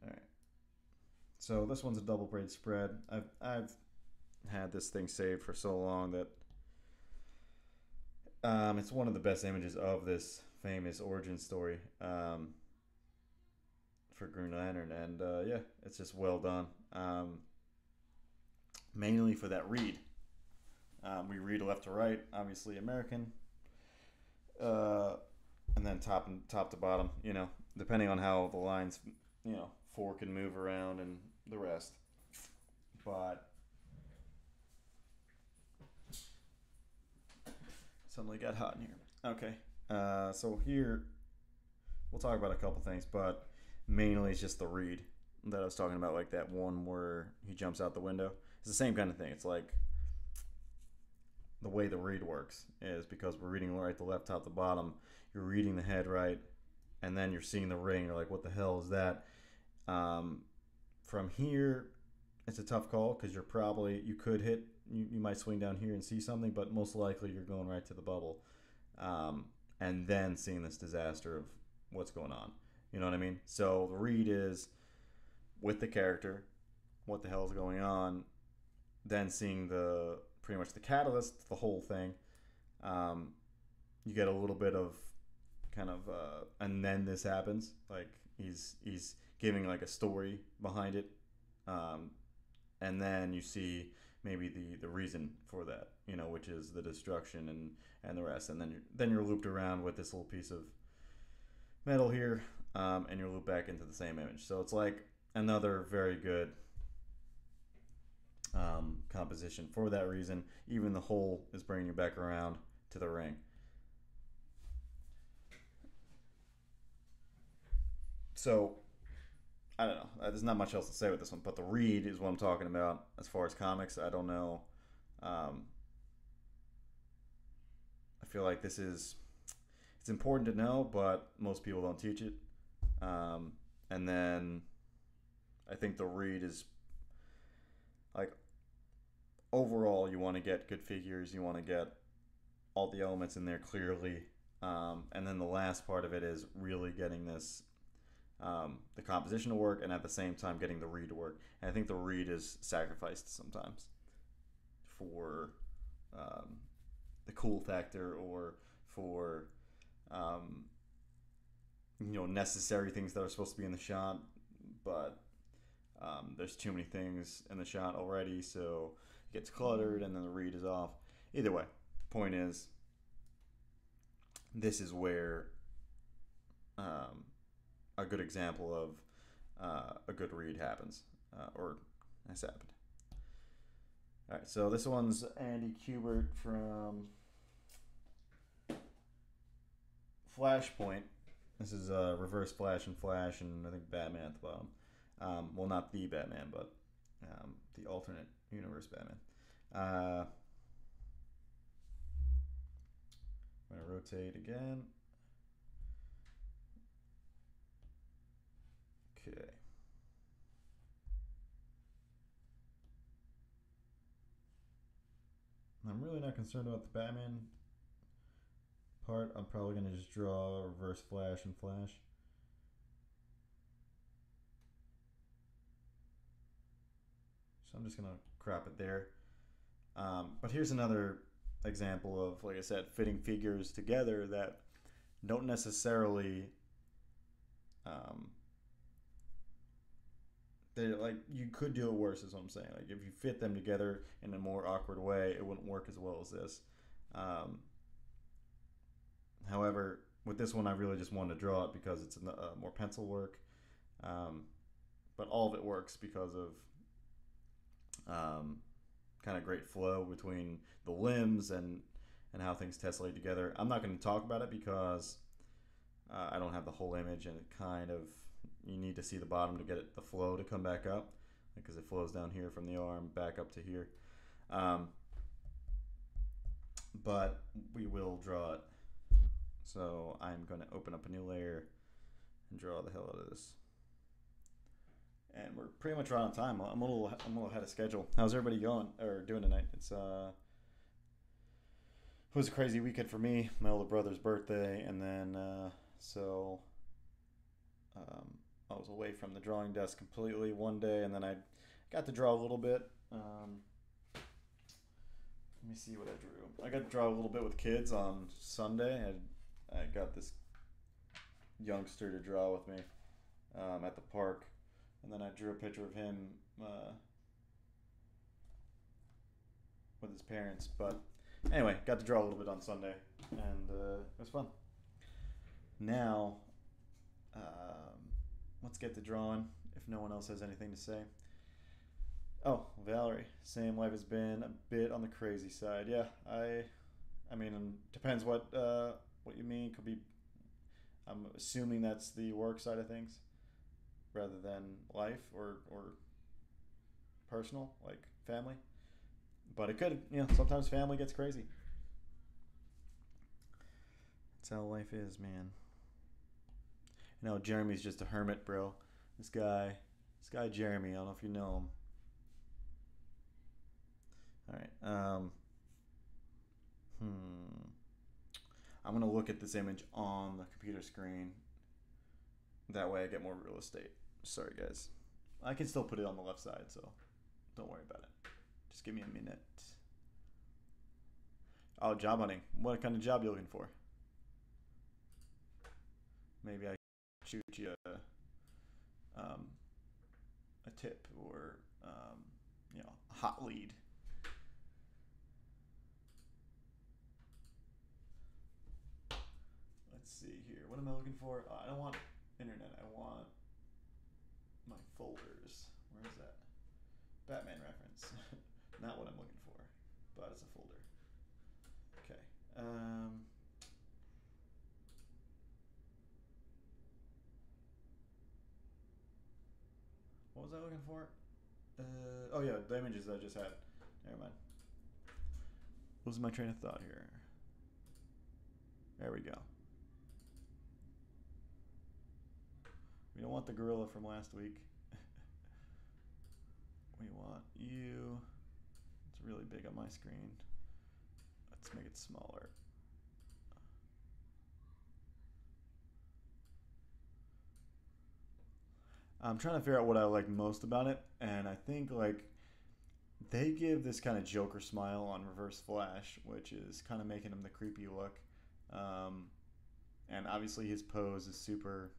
All right. So this one's a double braid spread. I've had this thing saved for so long that it's one of the best images of this famous origin story for Green Lantern, and yeah, it's just well done. Mainly for that read. We read left to right, obviously American, and then top to bottom. Depending on how the lines, fork and move around and the rest. But suddenly got hot in here. Okay, so here we'll talk about a couple things, but mainly it's just the read that I was talking about, like that one where he jumps out the window. It's the same kind of thing. It's like the way the read works is because we're reading right to left, top to bottom. You're reading the head right, and then you're seeing the ring. You're like, what the hell is that? From here, it's a tough call because you could hit, you might swing down here and see something, but most likely you're going right to the bubble, and then seeing this disaster of what's going on. You know what I mean? So the read is with the character, what the hell is going on, then seeing pretty much the catalyst, the whole thing. You get a little bit of kind of, and then this happens. Like he's giving like a story behind it, and then you see maybe the reason for that, which is the destruction and the rest, and then you're looped around with this little piece of metal here, and you're looped back into the same image. So it's like another very good composition for that reason. Even the hole is bringing you back around to the ring. So I don't know. There's not much else to say with this one, but the read is what I'm talking about. As far as comics, I don't know. Um, I feel like it's important to know, but most people don't teach it. And then I think the read is like overall, you want to get good figures. You want to get all the elements in there clearly. And then the last part of it is really getting the composition to work, and at the same time getting the read to work. And I think the read is sacrificed sometimes for the cool factor, or for necessary things that are supposed to be in the shot, but there's too many things in the shot already, so it gets cluttered, and then the read is off. Either way, point is, this is where a good example of a good read happens, or has happened. All right, so this one's Andy Kubert from Flashpoint. This is Reverse Flash and Flash, and I think Batman at the bottom. Well, not the Batman, but the alternate universe Batman. I'm going to rotate again. Okay. I'm really not concerned about the Batman part. I'm probably going to just draw Reverse Flash and Flash. So I'm just going to crop it there. But here's another example of, like I said, fitting figures together that don't necessarily they're like, you could do it worse, is what I'm saying. Like, if you fit them together in a more awkward way, it wouldn't work as well as this. However, with this one, I really just wanted to draw it because it's more pencil work. But all of it works because of kind of great flow between the limbs and how things tessellate together. I'm not going to talk about it because I don't have the whole image, and it kind of, you need to see the bottom to get the flow to come back up, because it flows down here from the arm back up to here. But we will draw it. So I'm going to open up a new layer and draw the hell out of this. And we're pretty much right on time. I'm a little ahead of schedule. How's everybody doing tonight? It was a crazy weekend for me. My older brother's birthday, and then I was away from the drawing desk completely one day, and then I got to draw a little bit. Let me see what I drew. I got to draw a little bit with kids on Sunday. I got this youngster to draw with me at the park, and then I drew a picture of him with his parents. But anyway, got to draw a little bit on Sunday, and it was fun. Now, let's get to drawing, if no one else has anything to say. Oh, Valerie, same life has been a bit on the crazy side. Yeah, I mean, depends what you mean. Could be, I'm assuming that's the work side of things, rather than life or personal, like family. But it could, sometimes family gets crazy. That's how life is, man. Jeremy's just a hermit, bro. This guy Jeremy, I don't know if you know him. All right. I'm gonna look at this image on the computer screen. That way I get more real estate. Sorry, guys. I can still put it on the left side, so don't worry about it. Just give me a minute. Oh, job hunting. What kind of job are you looking for? Maybe I shoot you a tip, or hot lead. Let's see here. What am I looking for? I don't want internet. I want my folders. Where is that? Batman reference. Not what I'm looking for, but it's a folder. Okay. What was I looking for? Oh yeah, the images I just had. Never mind. Losing my train of thought here. There we go. We don't want the gorilla from last week. We want you. It's really big on my screen. Let's make it smaller. I'm trying to figure out what I like most about it, and I think like they give this kind of Joker smile on Reverse Flash, which is kind of making him the creepy look. And obviously his pose is super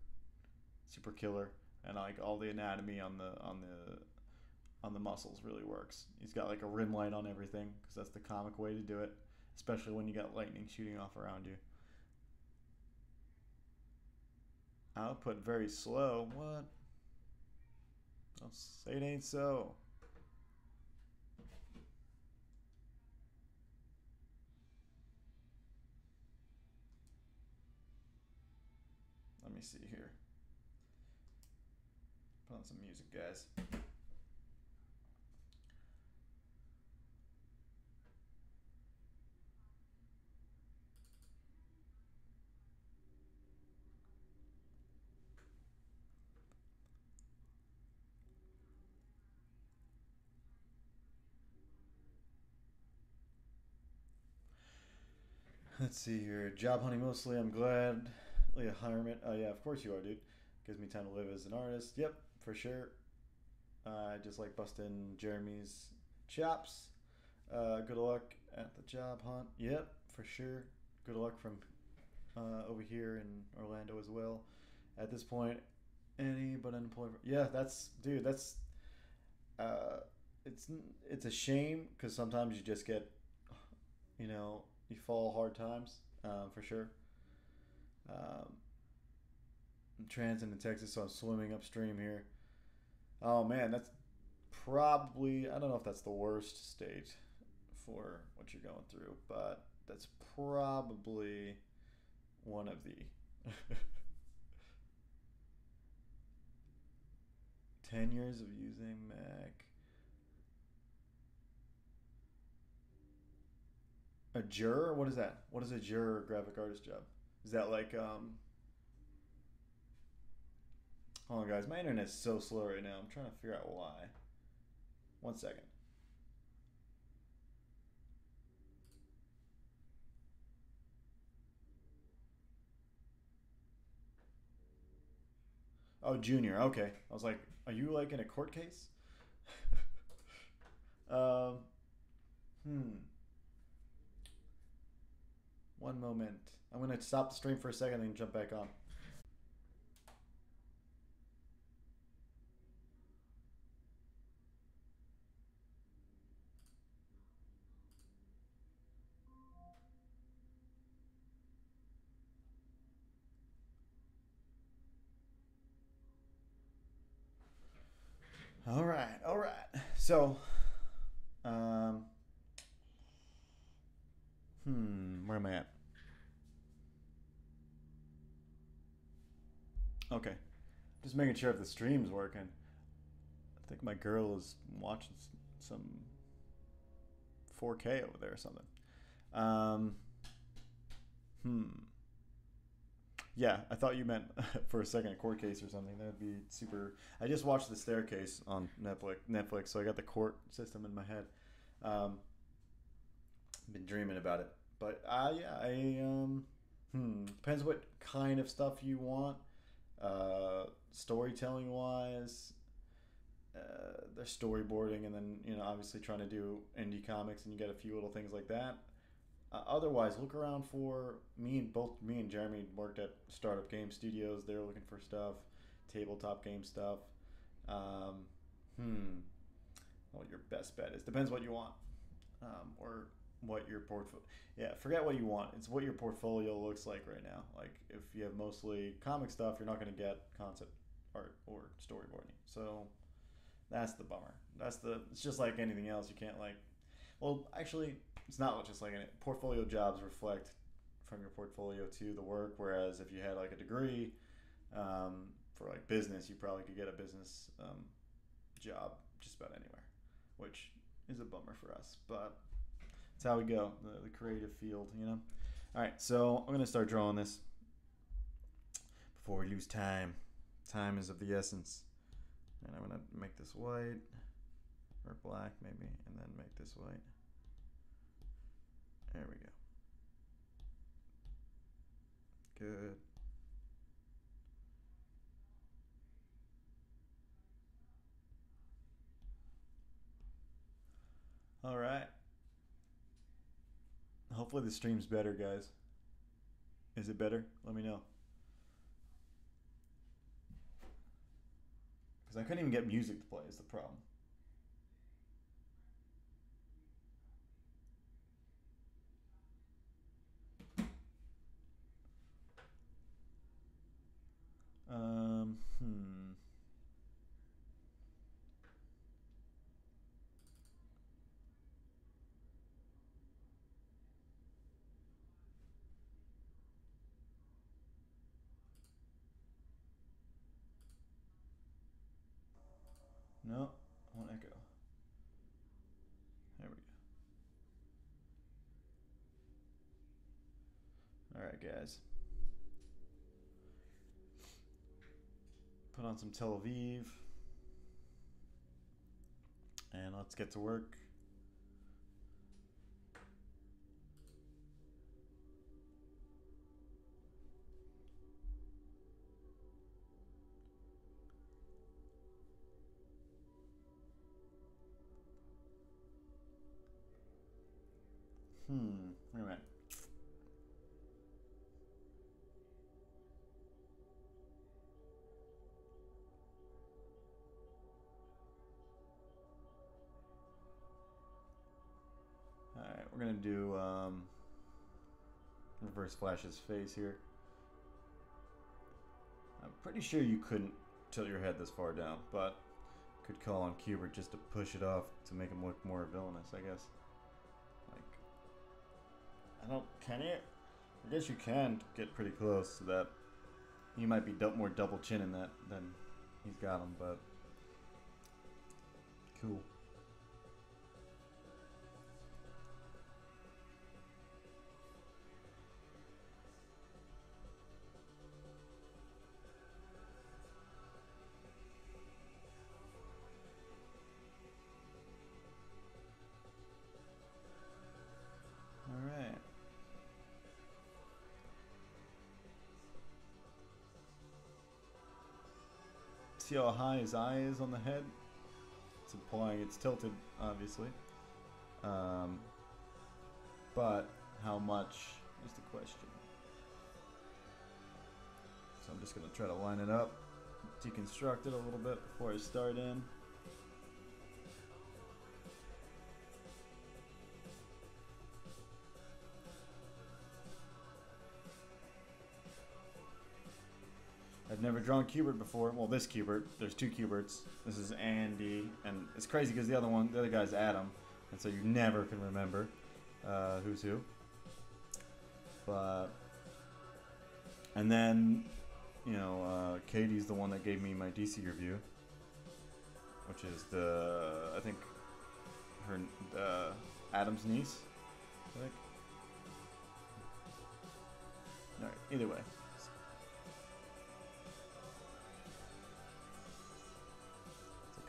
killer, and like all the anatomy on the muscles really works. He's got like a rim light on everything because that's the comic way to do it, especially when you got lightning shooting off around you. Output very slow. What? Don't say it ain't so. Let me see here. Put on some music, guys. Let's see here. Job hunting mostly. I'm glad. Leah Hirement. Oh yeah, of course you are, dude. Gives me time to live as an artist. Yep, for sure. I just like busting Jeremy's chops. Good luck at the job hunt. Yep, for sure. Good luck from over here in Orlando as well. At this point, any but unemployed. Yeah, that's dude. That's uh, it's a shame because sometimes you just get, you fall hard times, for sure. Um, I'm transiting to Texas, so I'm swimming upstream here. Oh man, that's probably, I don't know if that's the worst state for what you're going through, but that's probably one of the 10 years of using Mac. A juror? What is that? What is a juror graphic artist job? Is that like hold on guys, my internet's so slow right now. I'm trying to figure out why. 1 second. Oh, junior. Okay. I was like, are you like in a court case? um, hmm. One moment. I'm gonna stop the stream for a second and jump back on. All right, all right. So, um, where am I at? Okay, just making sure if the stream's working. I think my girl is watching some 4K over there or something. Um, hmm. Yeah, I thought you meant for a second a court case or something. That'd be super. I just watched The Staircase on Netflix, so I got the court system in my head. Um, been dreaming about it, but yeah, depends what kind of stuff you want. Storytelling wise, they're storyboarding, and then obviously trying to do indie comics, and you get a few little things like that. Otherwise, look around for me and Jeremy worked at startup game studios. They were looking for stuff, tabletop game stuff. Um, hmm. well, your best bet is. Depends what you want, or what your portfolio. Yeah, forget what you want. It's what your portfolio looks like right now. Like if you have mostly comic stuff, you're not going to get concept art or storyboarding. So that's the bummer. That's the. It's just like anything else. You can't like. Well, actually, it's not just like any portfolio jobs reflect from your portfolio to the work. Whereas if you had like a degree for like business, you probably could get a business job just about anywhere, which is a bummer for us. But that's how we go, the creative field, you know. All right, so I'm gonna start drawing this before we lose time. Time is of the essence, and I'm gonna make this white or black maybe, and then make this white. There we go. Good. All right. Hopefully the stream's better, guys. Is it better? Let me know. Because I couldn't even get music to play is the problem. Hmm. No, I won't echo. There we go. All right, guys. Put on some Tel Aviv, and let's get to work. Wait a minute. All right, we're gonna do reverse Flash's face here. I'm pretty sure you couldn't tilt your head this far down, but could call on Kubert just to push it off to make him look more villainous, I guess. Like, I don't. Can you? I guess you can get pretty close to that. He might be more double chin in that than he's got him, but cool. All right. See how high his eye is on the head? It's implying it's tilted, obviously. Um, but how much is the question. So I'm just going to try to line it up, deconstruct it a little bit before I start in. I've never drawn Kubert before. Well, this Kubert. There's two Kuberts. This is Andy, and it's crazy because the other guy's Adam, and so you never can remember who's who. But and then, you know, Katie's the one that gave me my DC review, which is I think her Adam's niece. I think. All right. Either way.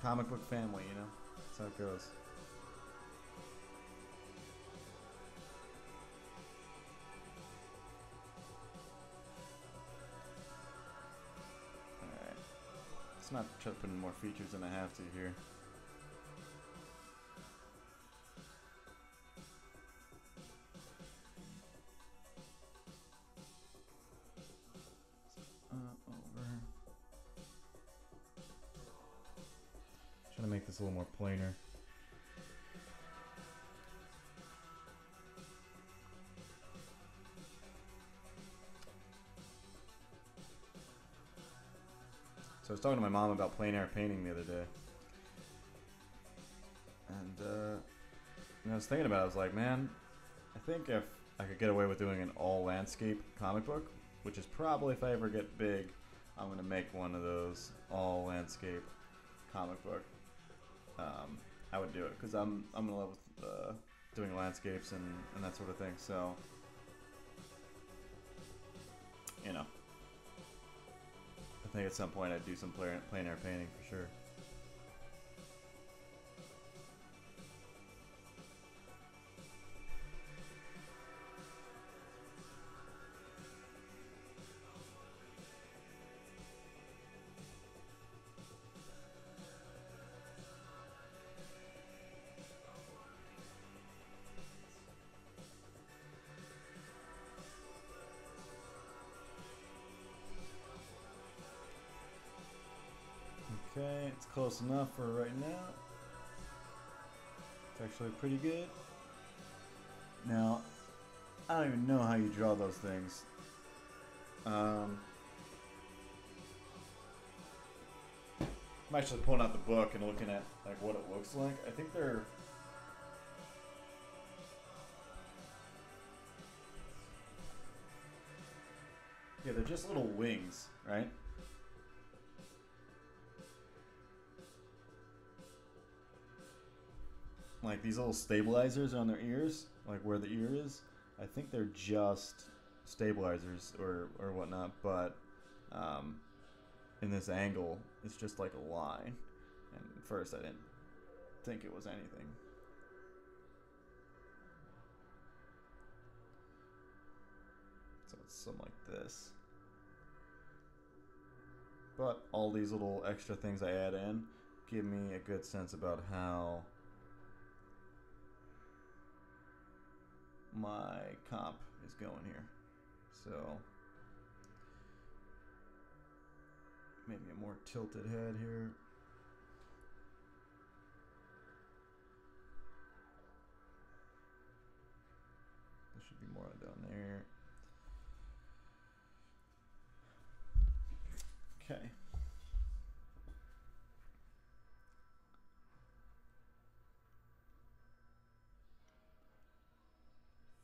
Comic book family, you know? That's how it goes. Alright. Let's not try to put in more features than I have to here. Over. Trying to make this a little more planar. I was talking to my mom about plein air painting the other day, and I was thinking about it. I was like, man, I think if I could get away with doing an all landscape comic book, which is probably if I ever get big, I'm gonna make one of those all landscape comic book. I would do it because I'm in love with doing landscapes and that sort of thing. So you know, I think at some point I'd do some plein air painting for sure. Okay, it's close enough for right now. It's actually pretty good. Now, I don't even know how you draw those things. I'm actually pulling out the book and looking at like what it looks like. I think they're they're just little wings, right? Like these little stabilizers on their ears, like where the ear is. I think they're just stabilizers or whatnot, but in this angle, it's just like a line. And at first, I didn't think it was anything. So it's something like this. But all these little extra things I add in give me a good sense about how my comp is going here. So maybe a more tilted head here. There should be more down there. Okay.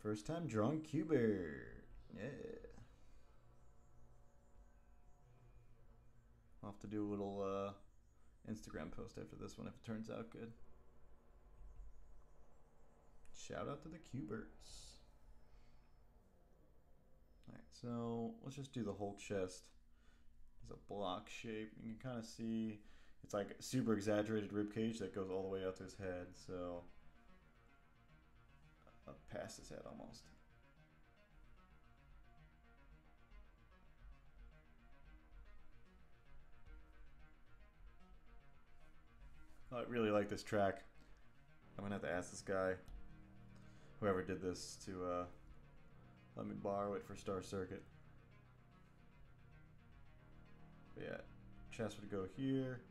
First time drawing Kubert. Yeah. I'll have to do a little Instagram post after this one if it turns out good. Shout out to the Kuberts. Alright, so let's just do the whole chest as a block shape. You can kind of see it's like a super exaggerated rib cage that goes all the way out to his head, so up past his head almost. I really like this track. I'm gonna have to ask this guy, whoever did this, to let me borrow it for Star Circuit. But yeah, chest would go here.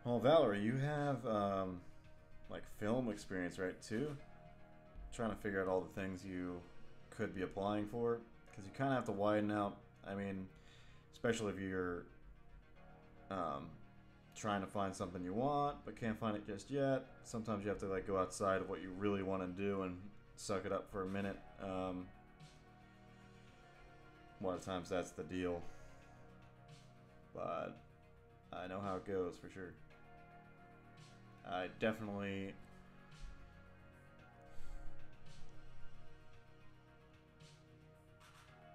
Well, Valerie, you have like film experience, right? Too. Trying to figure out all the things you could be applying for, because you kind of have to widen out. I mean, especially if you're um, trying to find something you want but can't find it just yet. Sometimes you have to like go outside of what you really want to do and suck it up for a minute. A lot of times that's the deal, but I know how it goes for sure. I definitely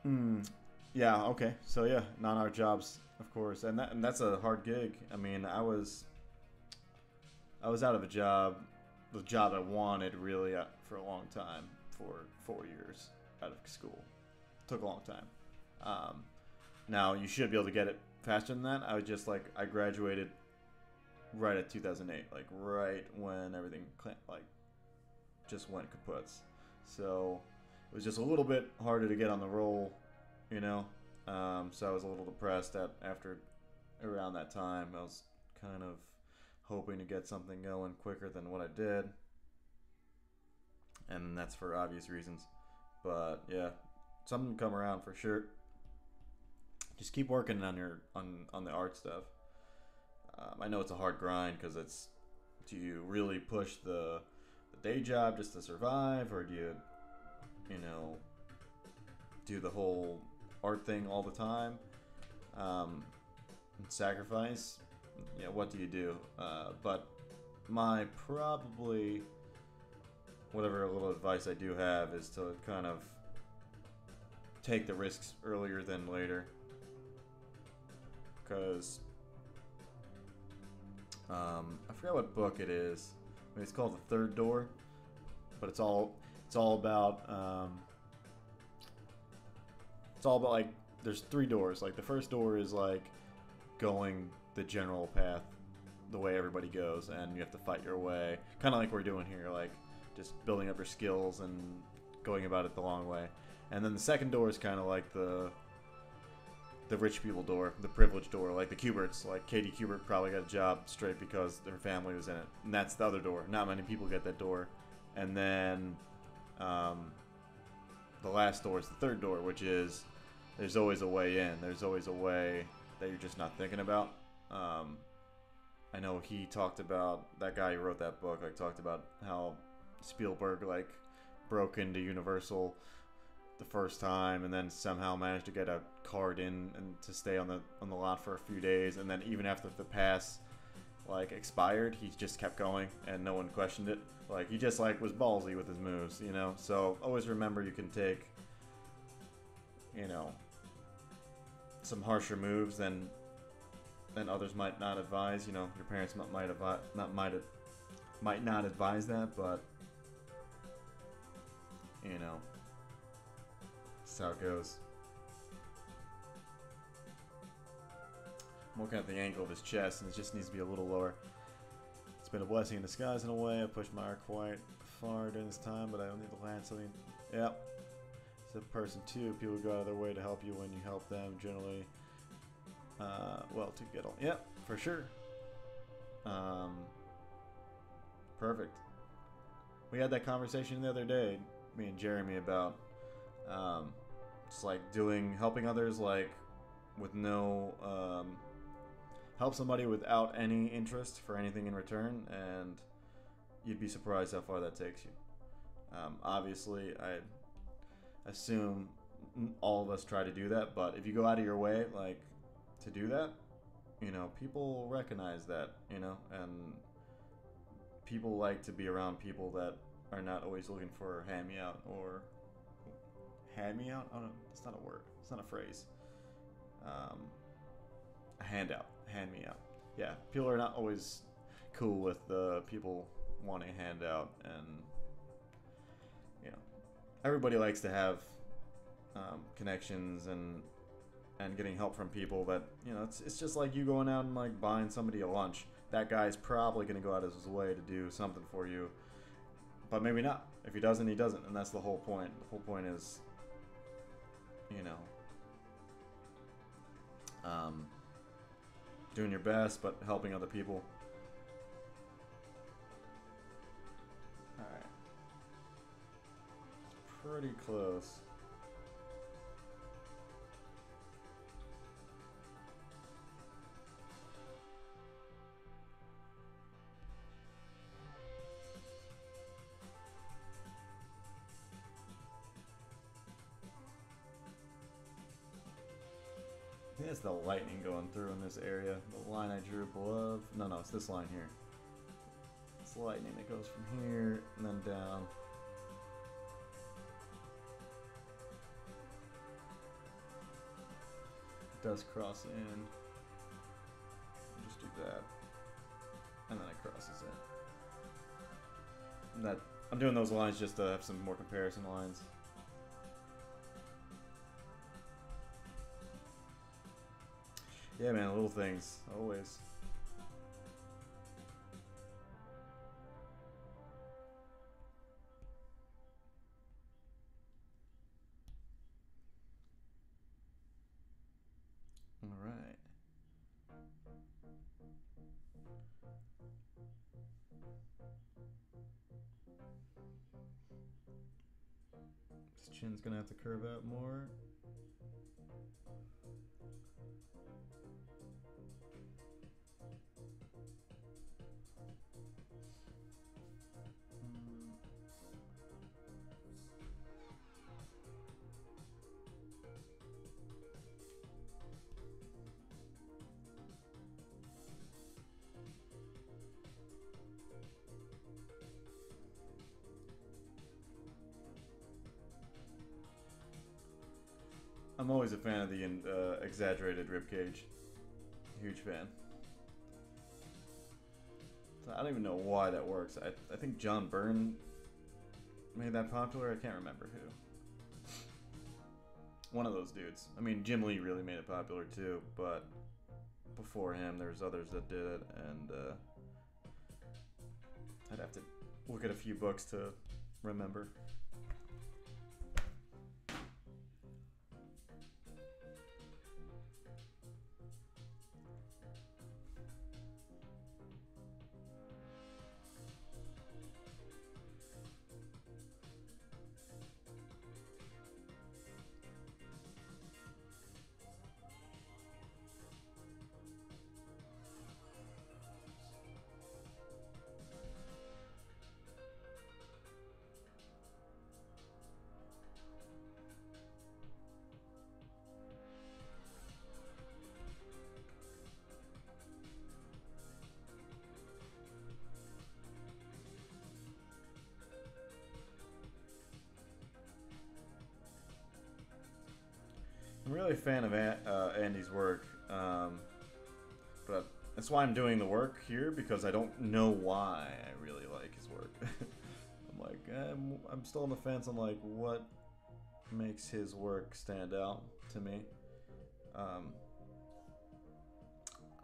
Mm, yeah. Okay. So yeah, non-art jobs, of course, and that's a hard gig. I mean, I was out of a job, the job I wanted really for a long time, for 4 years out of school. Took a long time. Um, Now you should be able to get it faster than that. I was just like I graduated right at 2008, like right when everything like just went kaputs. So it was just a little bit harder to get on the roll, you know. So I was a little depressed at after around that time. I was kind of hoping to get something going quicker than what I did, and that's for obvious reasons. But yeah, something come around for sure. Just keep working on on the art stuff. I know it's a hard grind because it's do you really push the day job just to survive, or do you know do the whole art thing all the time, um, and sacrifice? Yeah, what do you do? But my probably whatever little advice I do have is to kind of take the risks earlier than later, because I forgot what book it is. I mean, it's called The Third Door, but it's all about like there's three doors. Like the first door is like going the general path, the way everybody goes, and you have to fight your way, kind of like we're doing here, like just building up your skills and going about it the long way. And then the second door is kind of like the rich people door, the privileged door, like the Kuberts. Like Katie Kubert probably got a job straight because her family was in it, and that's the other door. Not many people get that door. And then the last door is the third door, which is there's always a way in. There's always a way that you're just not thinking about. I know he talked about that guy who wrote that book. Like talked about how Spielberg like broke into Universal the first time and then somehow managed to get a card in and to stay on the lot for a few days, and then even after the pass like expired, he just kept going and no one questioned it. Like he just like was ballsy with his moves, you know. So always remember you can take, you know, some harsher moves than others might not advise. You know, your parents might not advise that, but you know, that's how it goes. I'm looking at the angle of his chest, and it just needs to be a little lower. It's been a blessing in disguise in a way. I pushed my arc quite far during this time, but I don't need to land something. Yep. It's a person too. People go out of their way to help you when you help them. Generally, well, to get on. Yep, for sure. Perfect. We had that conversation the other day, me and Jeremy, about just like helping others like with no help somebody without any interest for anything in return, and you'd be surprised how far that takes you. Obviously, I assume all of us try to do that, but if you go out of your way, like, to do that, you know, people recognize that, you know, and people like to be around people that are not always looking for a hand me out or hand me out. I don't know. It's not a word. It's not a phrase. A handout. Hand me out. Yeah, people are not always cool with people wanting a handout, and you know, everybody likes to have connections and getting help from people. That, you know, it's just like you going out and like buying somebody a lunch. That guy's probably going to go out of his way to do something for you, but maybe not. If he doesn't, he doesn't, and that's the whole point. The whole point is, you know, doing your best, but helping other people. Alright. Pretty close. I think that's the lightning going through in this area. The line I drew above. No, it's this line here. It's lightning that goes from here and then down. does cross in. Just do that. And then it crosses in. And that I'm doing those lines just to have some more comparison lines. Yeah, man, little things, always. All right. This chin's gonna have to curve out more. I'm always a fan of the exaggerated ribcage. Huge fan. So I don't even know why that works. I think John Byrne made that popular. I can't remember who. One of those dudes. I mean, Jim Lee really made it popular too, but before him, there's others that did it, and I'd have to look at a few books to remember. I'm really a fan of Andy's work, but that's why I'm doing the work here, because I don't know why I really like his work. I'm like, I'm still on the fence on like what makes his work stand out to me.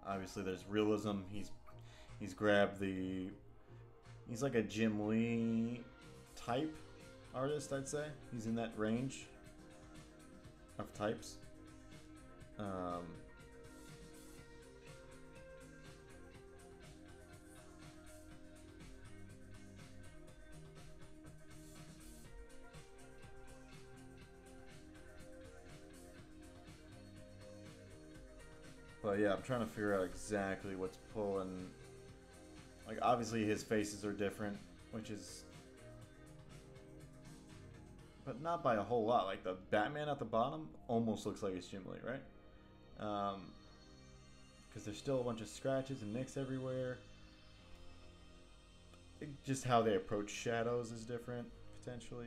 Obviously, there's realism. He's grabbed the. He's like a Jim Lee type artist, I'd say. He's in that range of types. But yeah, I'm trying to figure out exactly what's pulling. Like, obviously his faces are different, which is, but not by a whole lot. Like the Batman at the bottom almost looks like it's Jim Lee, right? Because there's still a bunch of scratches and nicks everywhere. Just how they approach shadows is different, potentially.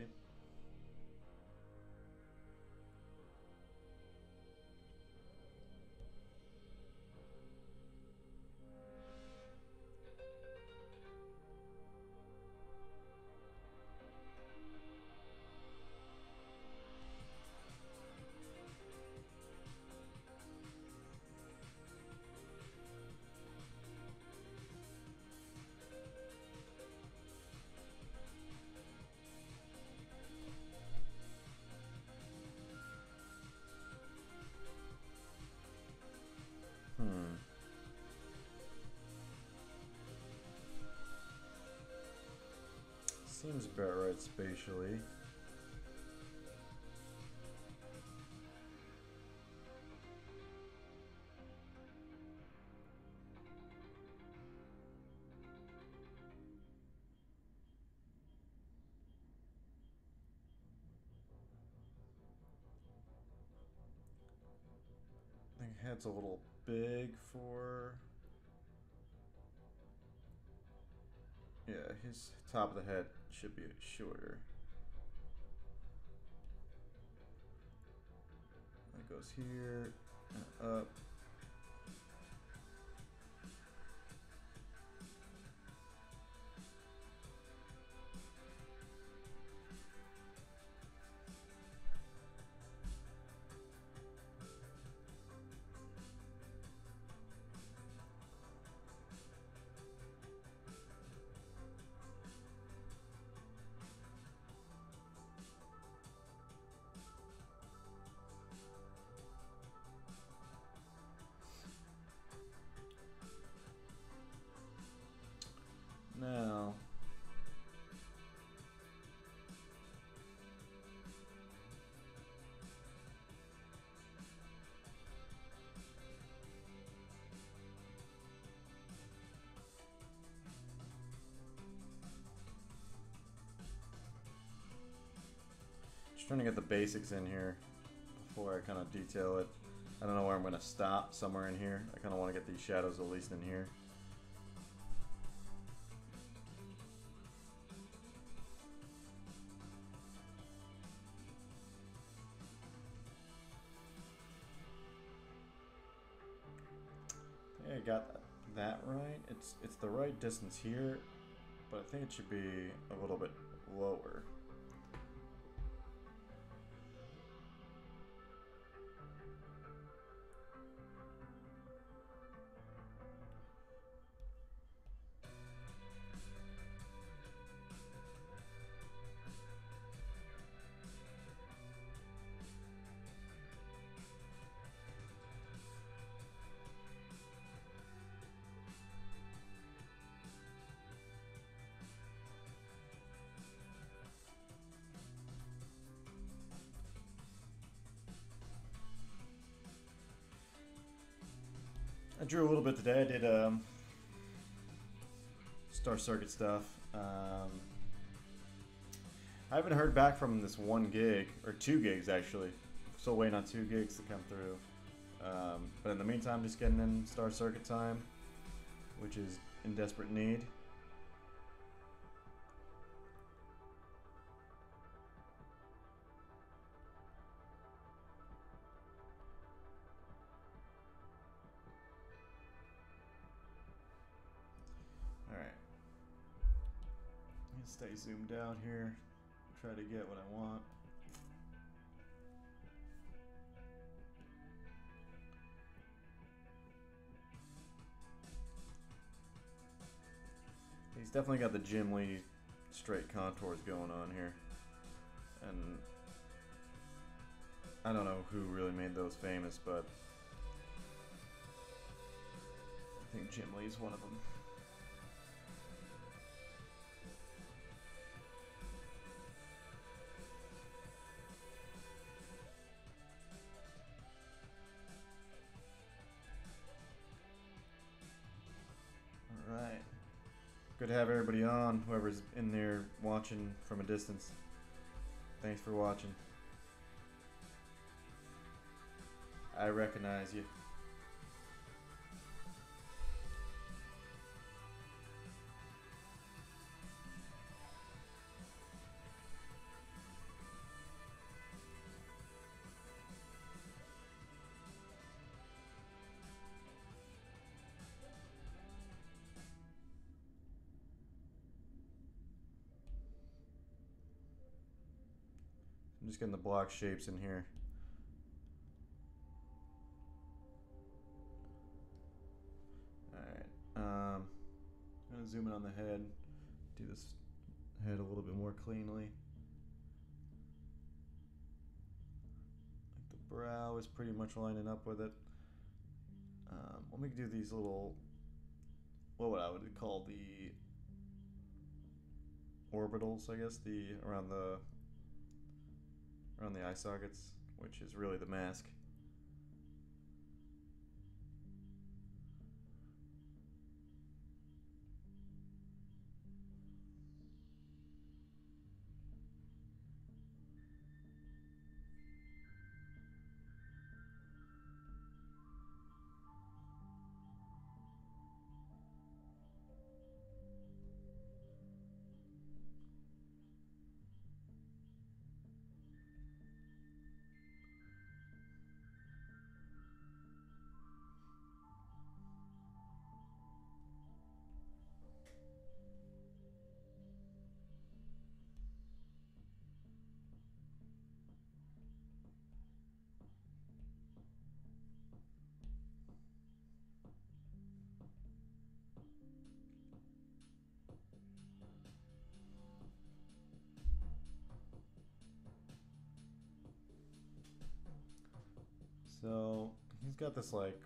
Seems about right spatially. I think head's a little big for. Yeah, his top of the head should be shorter. That goes here, Up. Now, just trying to get the basics in here before I kind of detail it. I don't know where I'm going to stop, somewhere in here. I kind of want to get these shadows at least in here. I got that right. It's the right distance here, but I think it should be a little bit lower. I drew a little bit today. I did Star Circuit stuff. I haven't heard back from this one gig, or 2 gigs actually. Still waiting on 2 gigs to come through. But in the meantime, just getting in Star Circuit time, which is in desperate need. Alright. Stay zoomed out here. Try to get what I want. He's definitely got the Jim Lee straight contours going on here. And I don't know who really made those famous, but I think Jim Lee's one of them. Alright. Good to have everybody on, whoever's in there watching from a distance. Thanks for watching. I recognize you. I'm just getting the block shapes in here. Alright, I'm gonna zoom in on the head, do this head a little bit more cleanly. Like the brow is pretty much lining up with it. Let me do these little, what I would call the orbitals, I guess, around the eye sockets, which is really the mask. got this like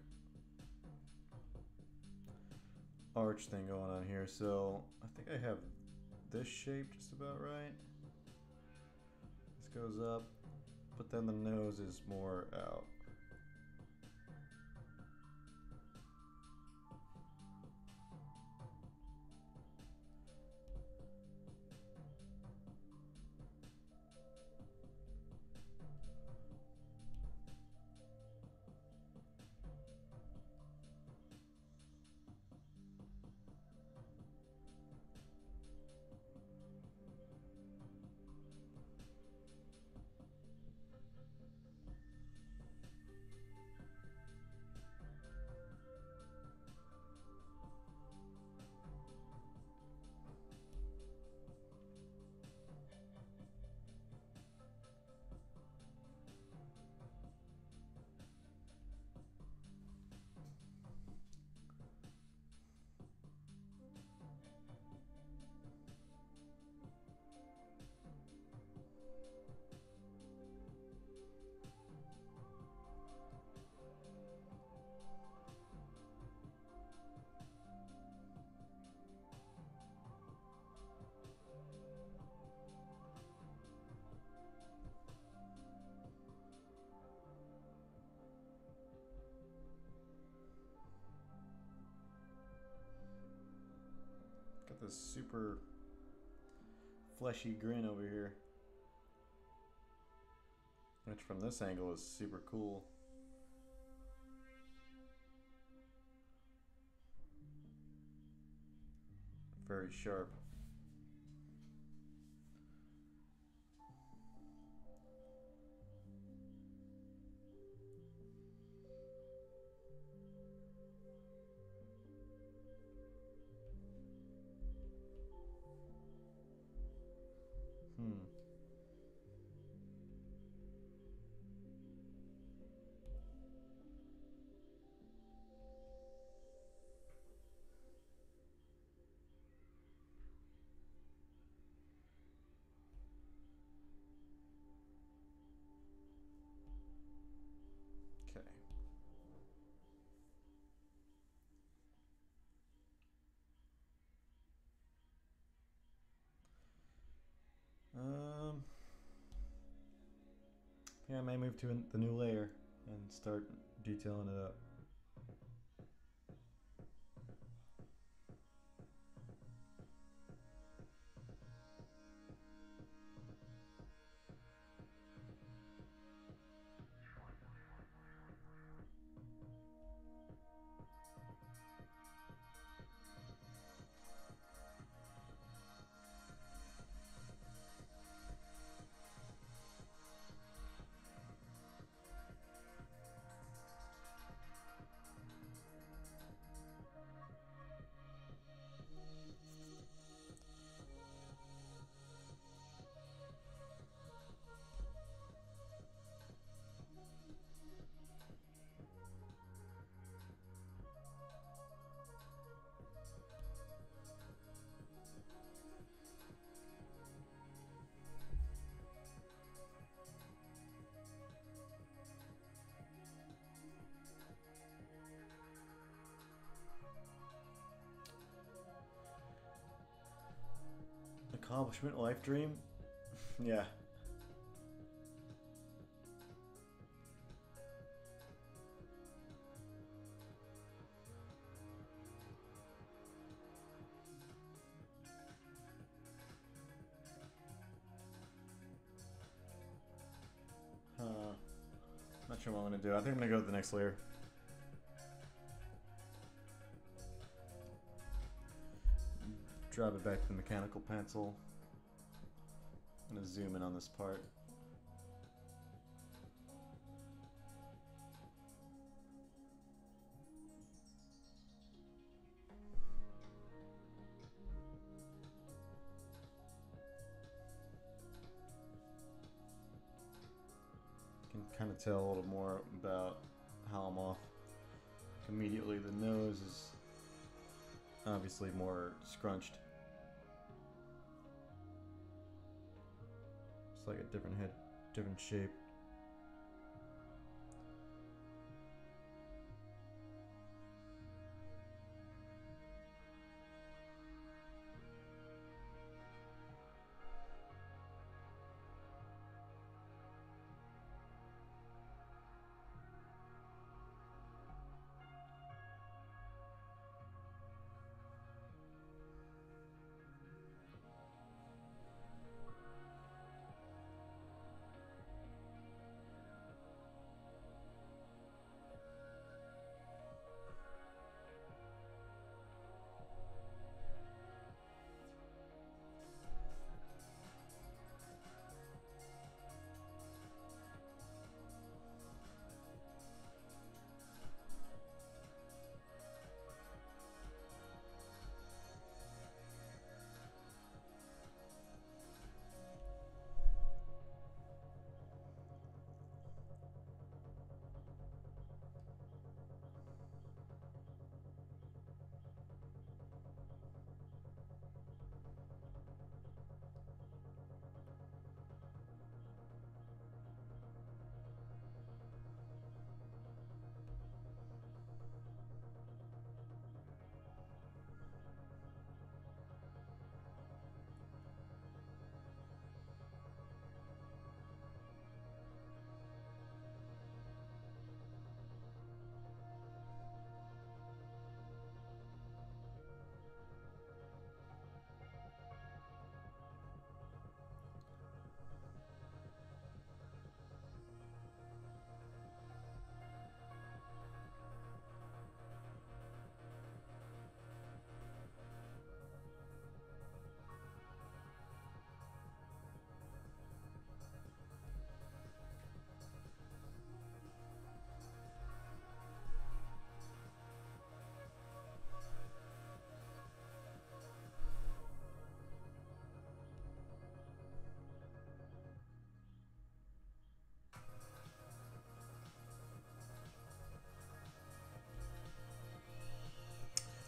arch thing going on here, so I think I have this shape just about right. This goes up, but then the nose is more out. Got this super fleshy grin over here, which from this angle is super cool. Very sharp. Okay. Yeah, I may move to the new layer and start detailing it up. Accomplishment, life dream? Yeah. Not sure what I'm gonna do. I think I'm gonna go to the next layer. Drop it back to the mechanical pencil. I'm gonna zoom in on this part. You can kind of tell a little more about how I'm off. Immediately, the nose is obviously more scrunched. It's like a different head, different shape.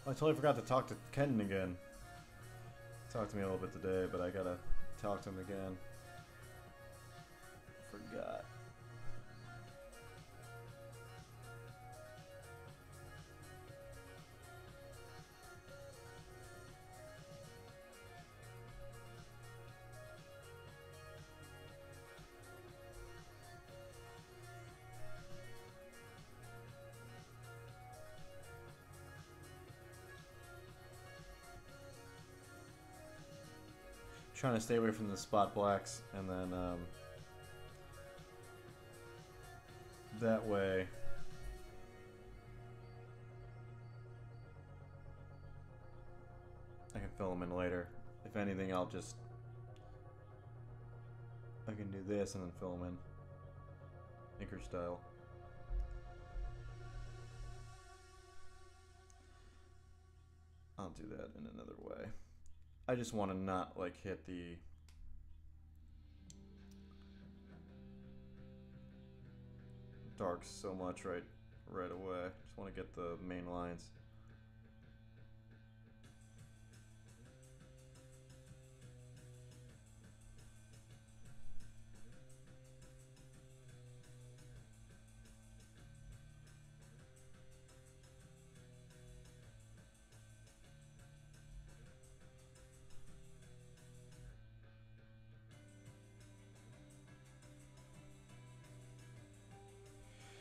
I totally forgot to talk to Ken again. Talked to me a little bit today, but I gotta talk to him again. Forgot. Trying to stay away from the spot blacks, and then that way I can fill them in later. If anything, I can do this and then fill them in Inker style. I'll do that in another way. I just want to not like hit the darks so much right away. Just want to get the main lines.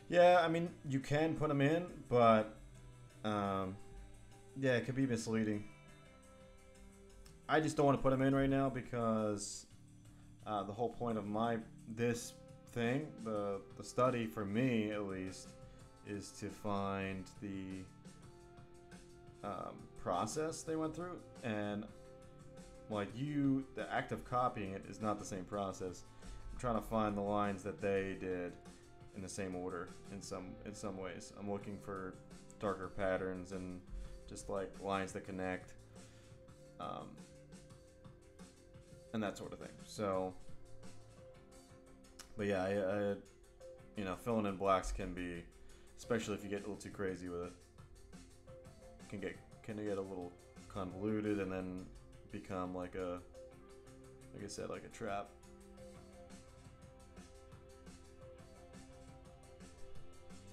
Yeah, I mean, you can put them in, but yeah, it could be misleading. I just don't want to put them in right now because the whole point of this thing, the study for me at least, is to find the process they went through, and like the act of copying it is not the same process. I'm trying to find the lines that they did in the same order in some ways. I'm looking for darker patterns and just like lines that connect, and that sort of thing. So, but yeah, I filling in blacks can be, especially if you get a little too crazy with it, can get a little convoluted and then become like I said, like a trap.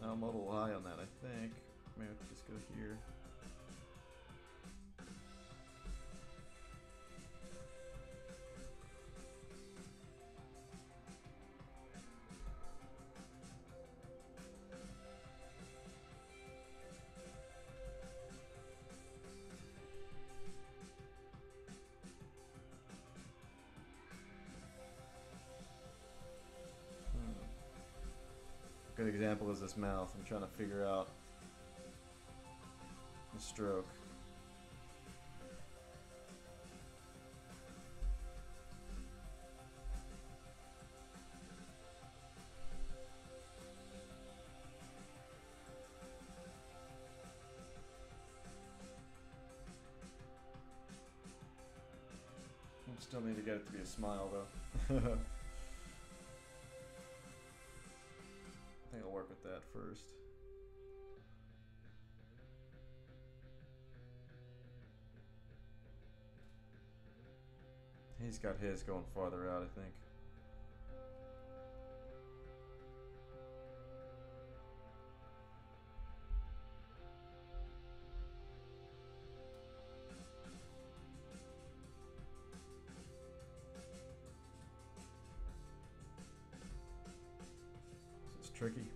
I'm a little high on that, I think. Maybe I could just go here. Good example is this mouth. I'm trying to figure out the stroke. I still need to get it to be a smile though. I think I'll work with that first. He's got his going farther out, I think. This is tricky.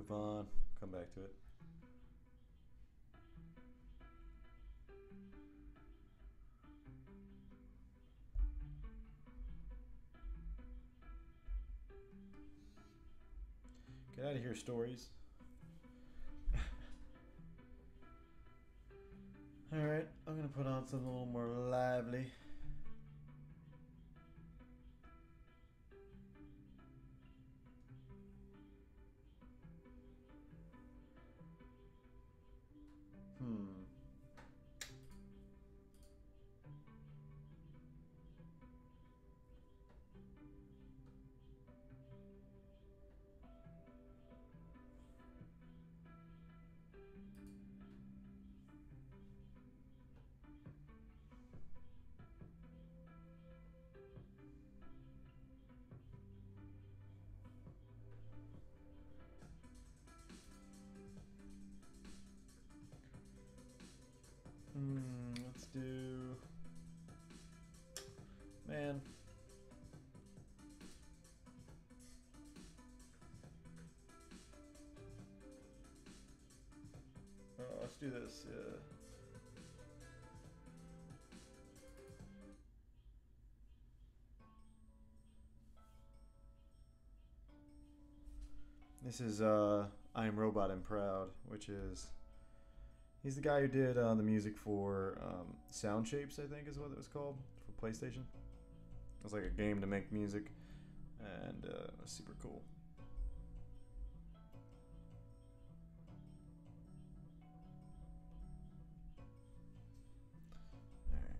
move on. Come back to it. Get out of here, stories. Alright, I'm gonna put on something a little more lively. Let's do... Man. Let's do this, yeah. This is I Am Robot and Proud, which is... He's the guy who did the music for Sound Shapes, I think is what it was called, for PlayStation. It was like a game to make music, and it was super cool. Alright.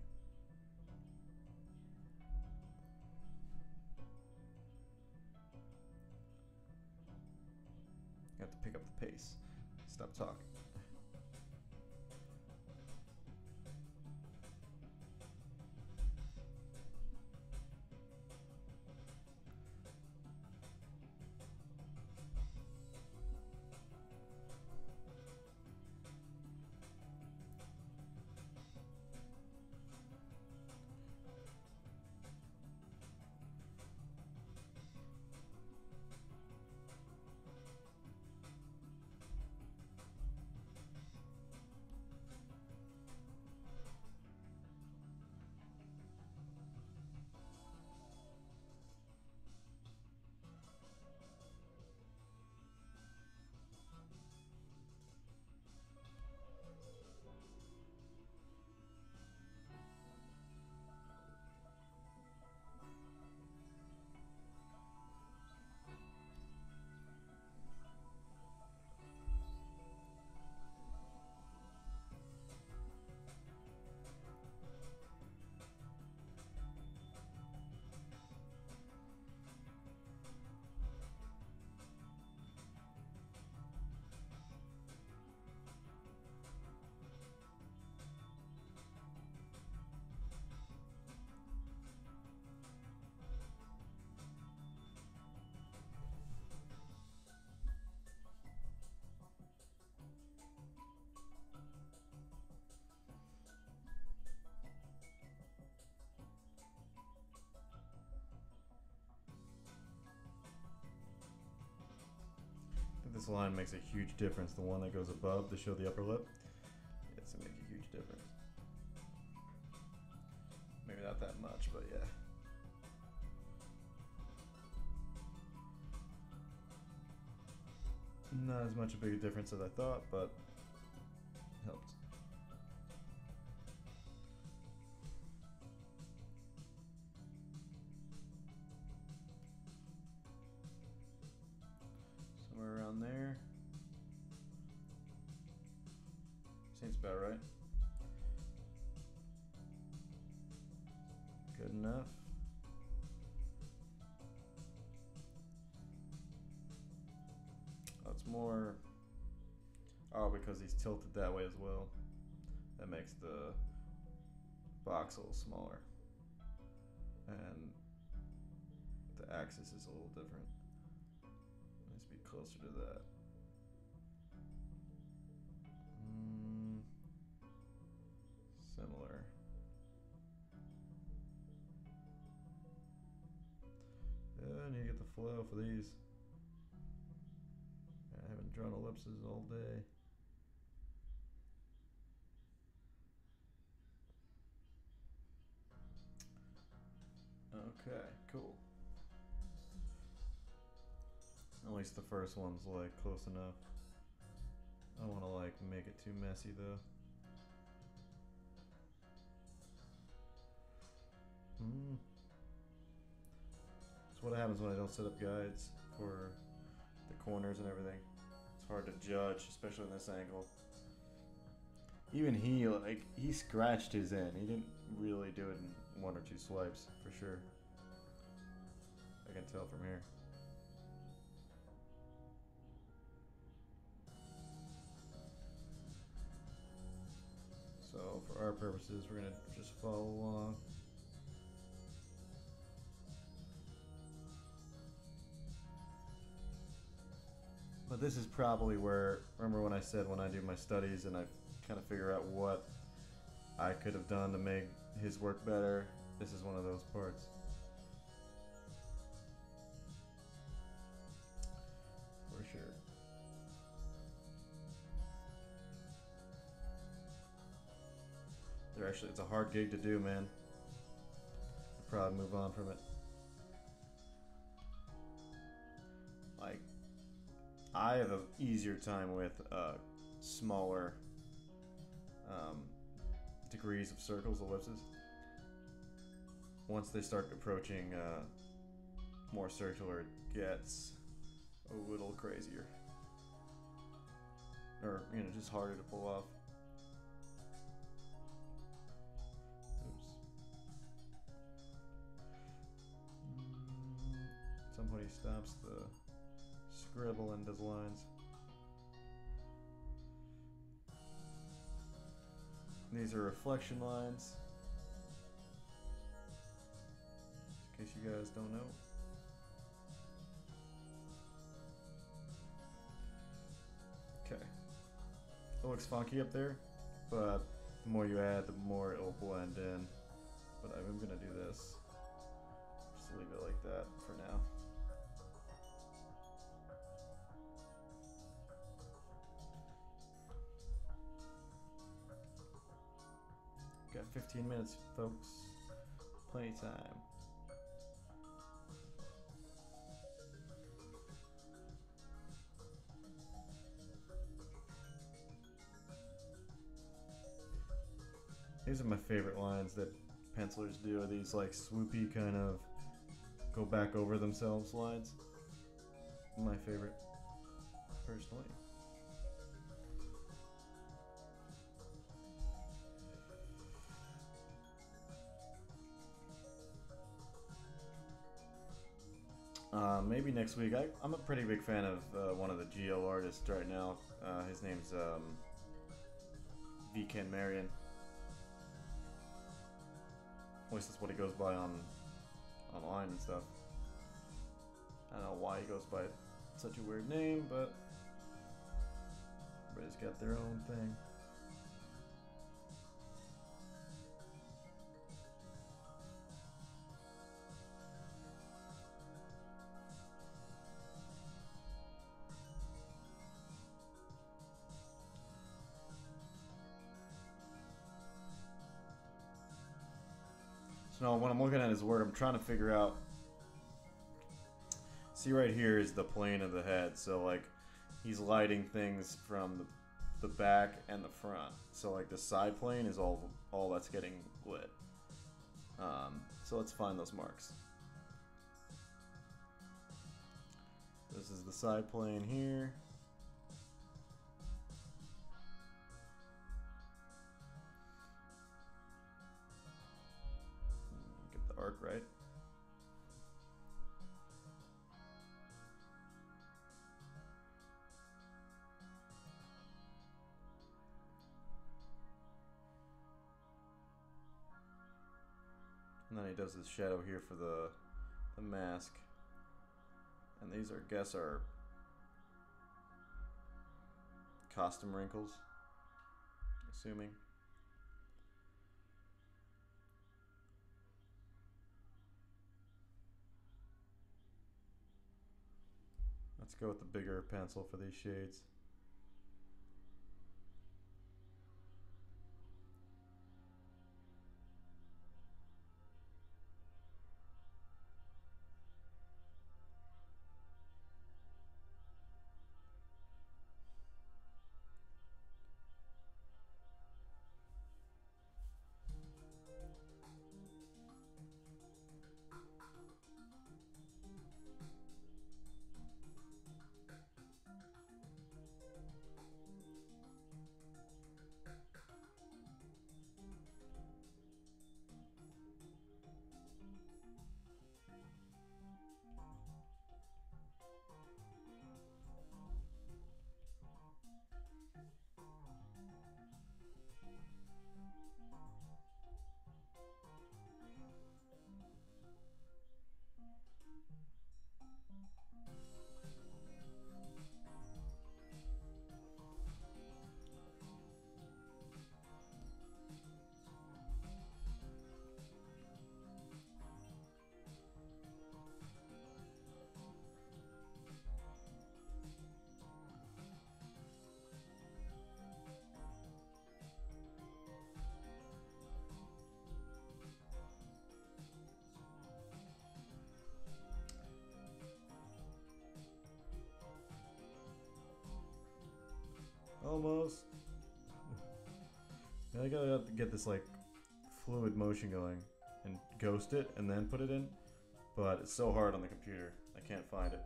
You have to pick up the pace. Stop talking. This line makes a huge difference. The one that goes above to show the upper lip, it's gonna make a huge difference. Maybe not that much, but yeah. Not as much a big difference as I thought, but it helped. Somewhere around there. Seems about right. Good enough. That's more... Oh, because he's tilted that way as well. That makes the box a little smaller. And the axis is a little different. Needs to be closer to that. Similar. And you get the flow for these. I'm having drawn ellipses all day. Okay, cool. At least the first one's like close enough. I don't want to like make it too messy though. That's what happens when I don't set up guides for the corners and everything. It's hard to judge, especially in this angle. Even he scratched his in. He didn't really do it in 1 or 2 swipes, for sure. I can tell from here. So for our purposes, we're gonna just follow along. But this is probably where, remember when I said when I do my studies and I kind of figure out what I could have done to make his work better, this is one of those parts. For sure. It's a hard gig to do, man. I'll probably move on from it. Like, I have an easier time with smaller degrees of circles, ellipses. Once they start approaching more circular, it gets a little crazier. Or, just harder to pull off. Somebody stops the scribble and does lines. These are reflection lines, in case you guys don't know. Okay. It looks funky up there, but the more you add, the more it'll blend in. But I'm gonna do this. Just leave it like that for now. Got 15 minutes, folks. Plenty of time. These are my favorite lines that pencilers do, are these like swoopy kind of go back over themselves lines. My favorite, personally. Maybe next week. I'm a pretty big fan of one of the GL artists right now. His name's V. Marion. At least that's what he goes by online and stuff. I don't know why he goes by such a weird name, but everybody's got their own thing. So now when I'm looking at his work, I'm trying to figure out. See, right here is the plane of the head. So like, he's lighting things from the back and the front. So like the side plane is all that's getting lit. So let's find those marks. This is the side plane here. Get the arc right. And then he does this shadow here for the mask. And these are, I guess, are costume wrinkles, assuming. That's Let's go with the bigger pencil for these shades. Almost. I gotta get this like fluid motion going and ghost it and then put it in, but it's so hard on the computer. I can't find it.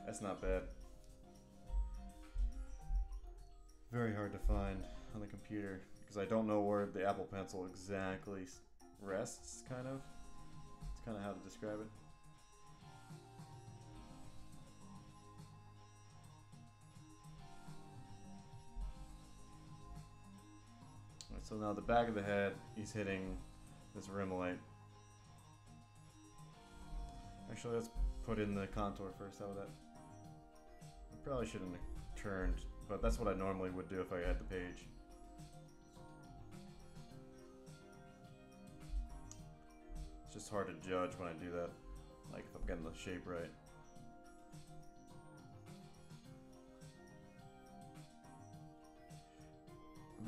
That's not bad. Very hard to find on the computer because I don't know where the Apple Pencil exactly rests, kind of. It's kind of how to describe it. Alright, so now the back of the head, he's hitting this rim light. Actually, let's put in the contour first. How about that? I probably shouldn't have turned, but that's what I normally would do if I had the page. It's just hard to judge when I do that, like if I'm getting the shape right.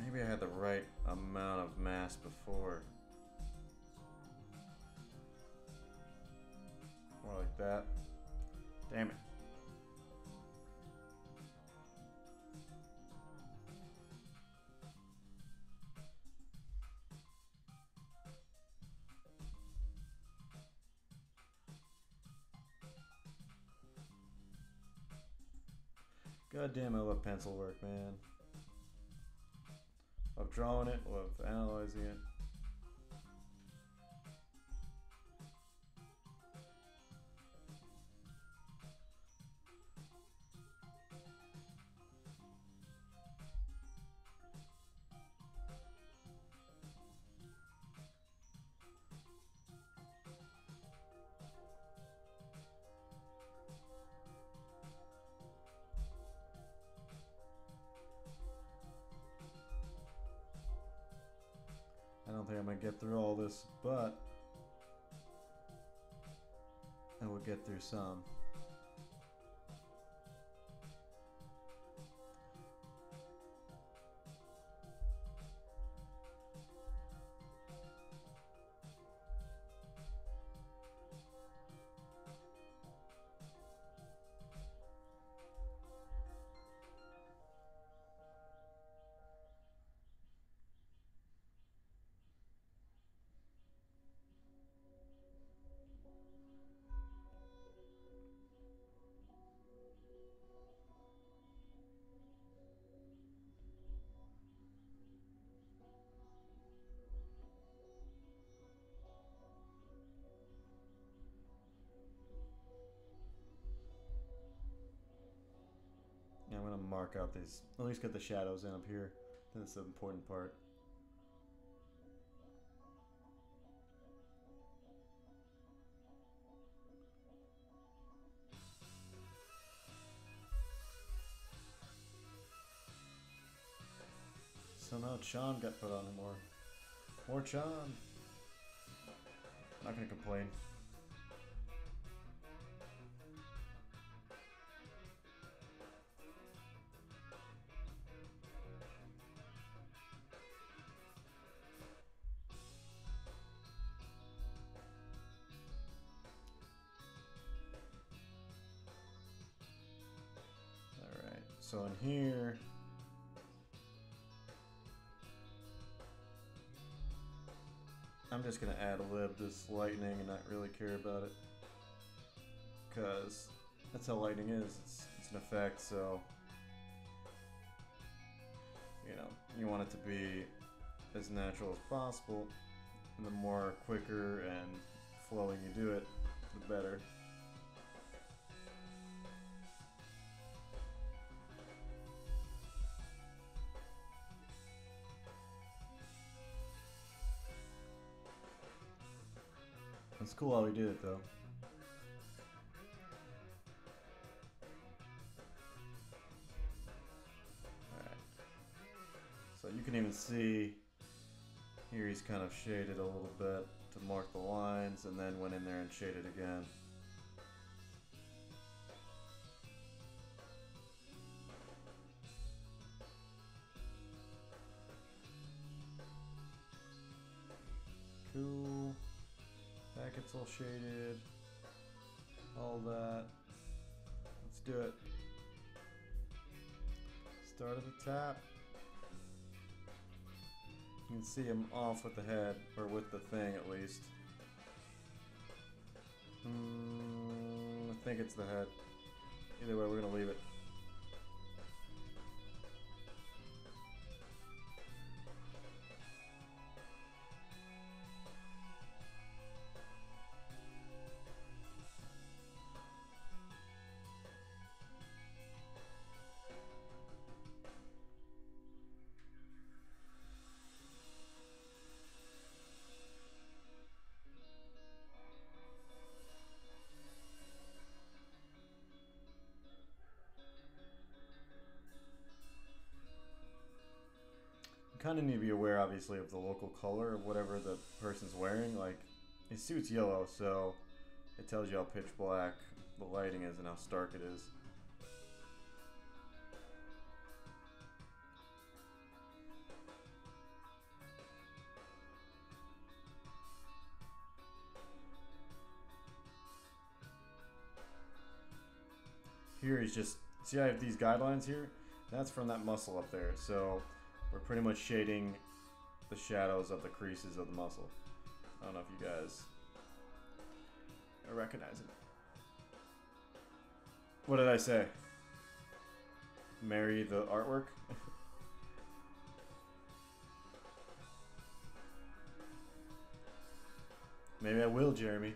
Maybe I had the right amount of mass before. More like that. Damn it. God damn, I love pencil work, man. Love drawing it, love analyzing it. I don't think I'm gonna get through all this, but I will get through some. Yeah, I'm gonna mark out these, at least get the shadows in up here. That's the important part. Somehow Chan got put on him more. More Chan. Not gonna complain. So in here, I'm just gonna ad-lib this lightning and not really care about it, because that's how lightning is. It's an effect, so you know you want it to be as natural as possible. And the more quicker and flowing you do it, the better. It's cool how we did it though. Alright. So you can even see here he's kind of shaded a little bit to mark the lines, and then went in there and shaded again. Cool. That gets all shaded. All that. Let's do it. Start at the top. You can see him off with the head, or with the thing at least. I think it's the head. Either way, we're gonna leave it. Kind of need to be aware, obviously, of the local color of whatever the person's wearing. Like, his suit's yellow, so it tells you how pitch black the lighting is and how stark it is. Here he's just, see I have these guidelines here? That's from that muscle up there, so we're pretty much shading the shadows of the creases of the muscle. I don't know if you guys are recognizing it. What did I say? Marry the artwork? Maybe I will, Jeremy.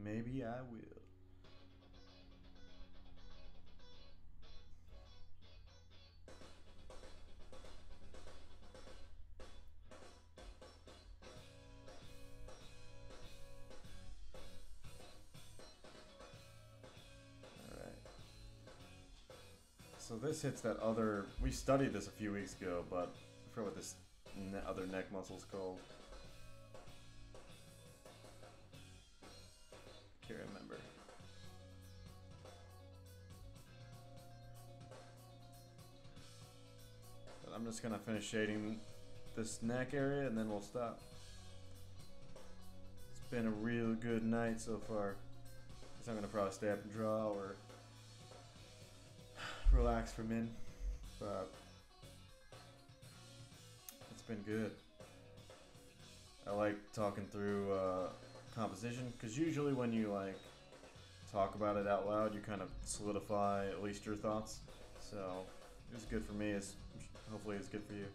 Maybe I will. Alright. So this hits that other... We studied this a few weeks ago, but I forgot what this other neck muscle's called. Can't remember. But I'm just gonna finish shading this neck area and then we'll stop. It's been a real good night so far. Guess I'm gonna probably stay up and draw or relax for min, but it's been good. I like talking through composition, because usually when you like talk about it out loud, you kind of solidify at least your thoughts. So it was good for me. It's hopefully it's good for you.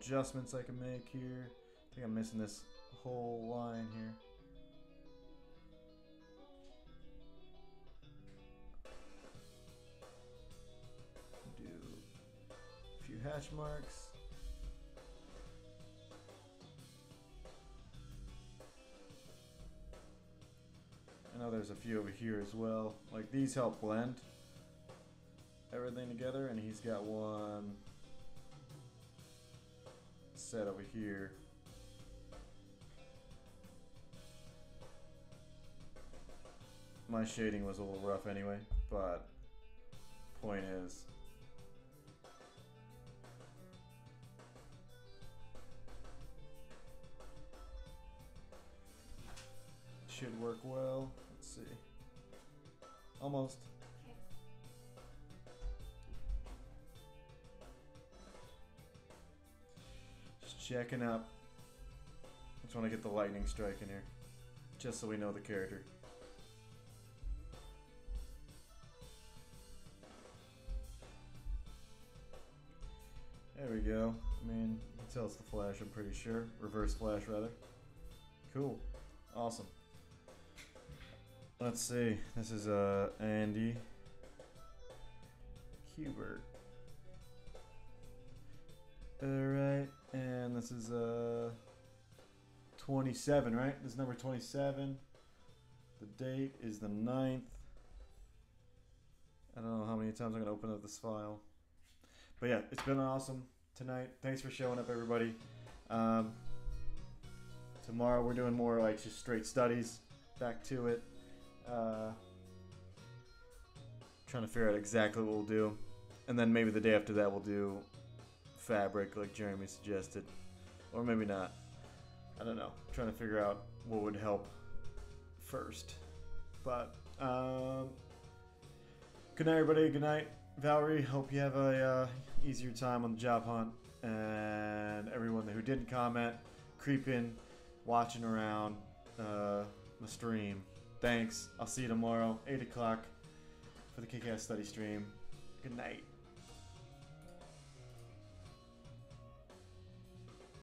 adjustments I can make here. I think I'm missing this whole line here. Do a few hatch marks. I know there's a few over here as well. Like these help blend everything together, and he's got one set over here. My shading was a little rough anyway, but point is, should work well. Let's see. Almost. Okay. Just checking up. Just want to get the lightning strike in here, just so we know the character. There we go. I mean, you can tell it's the flash, I'm pretty sure. Reverse flash, rather. Cool. Awesome. Let's see. This is Andy Kubert. Alright, and this is 27, right? This is number 27. The date is the 9th. I don't know how many times I'm going to open up this file. But yeah, it's been awesome tonight. Thanks for showing up, everybody. Tomorrow we're doing more like just straight studies. Back to it. Trying to figure out exactly what we'll do. And then maybe the day after that we'll do fabric like Jeremy suggested. Or maybe not. I don't know. Trying to figure out what would help first. But, good night, everybody. Good night. Valerie, hope you have a easier time on the job hunt, and everyone who didn't comment, creeping, watching around the stream. Thanks. I'll see you tomorrow, 8 o'clock for the Kick-Ass Study stream. Good night.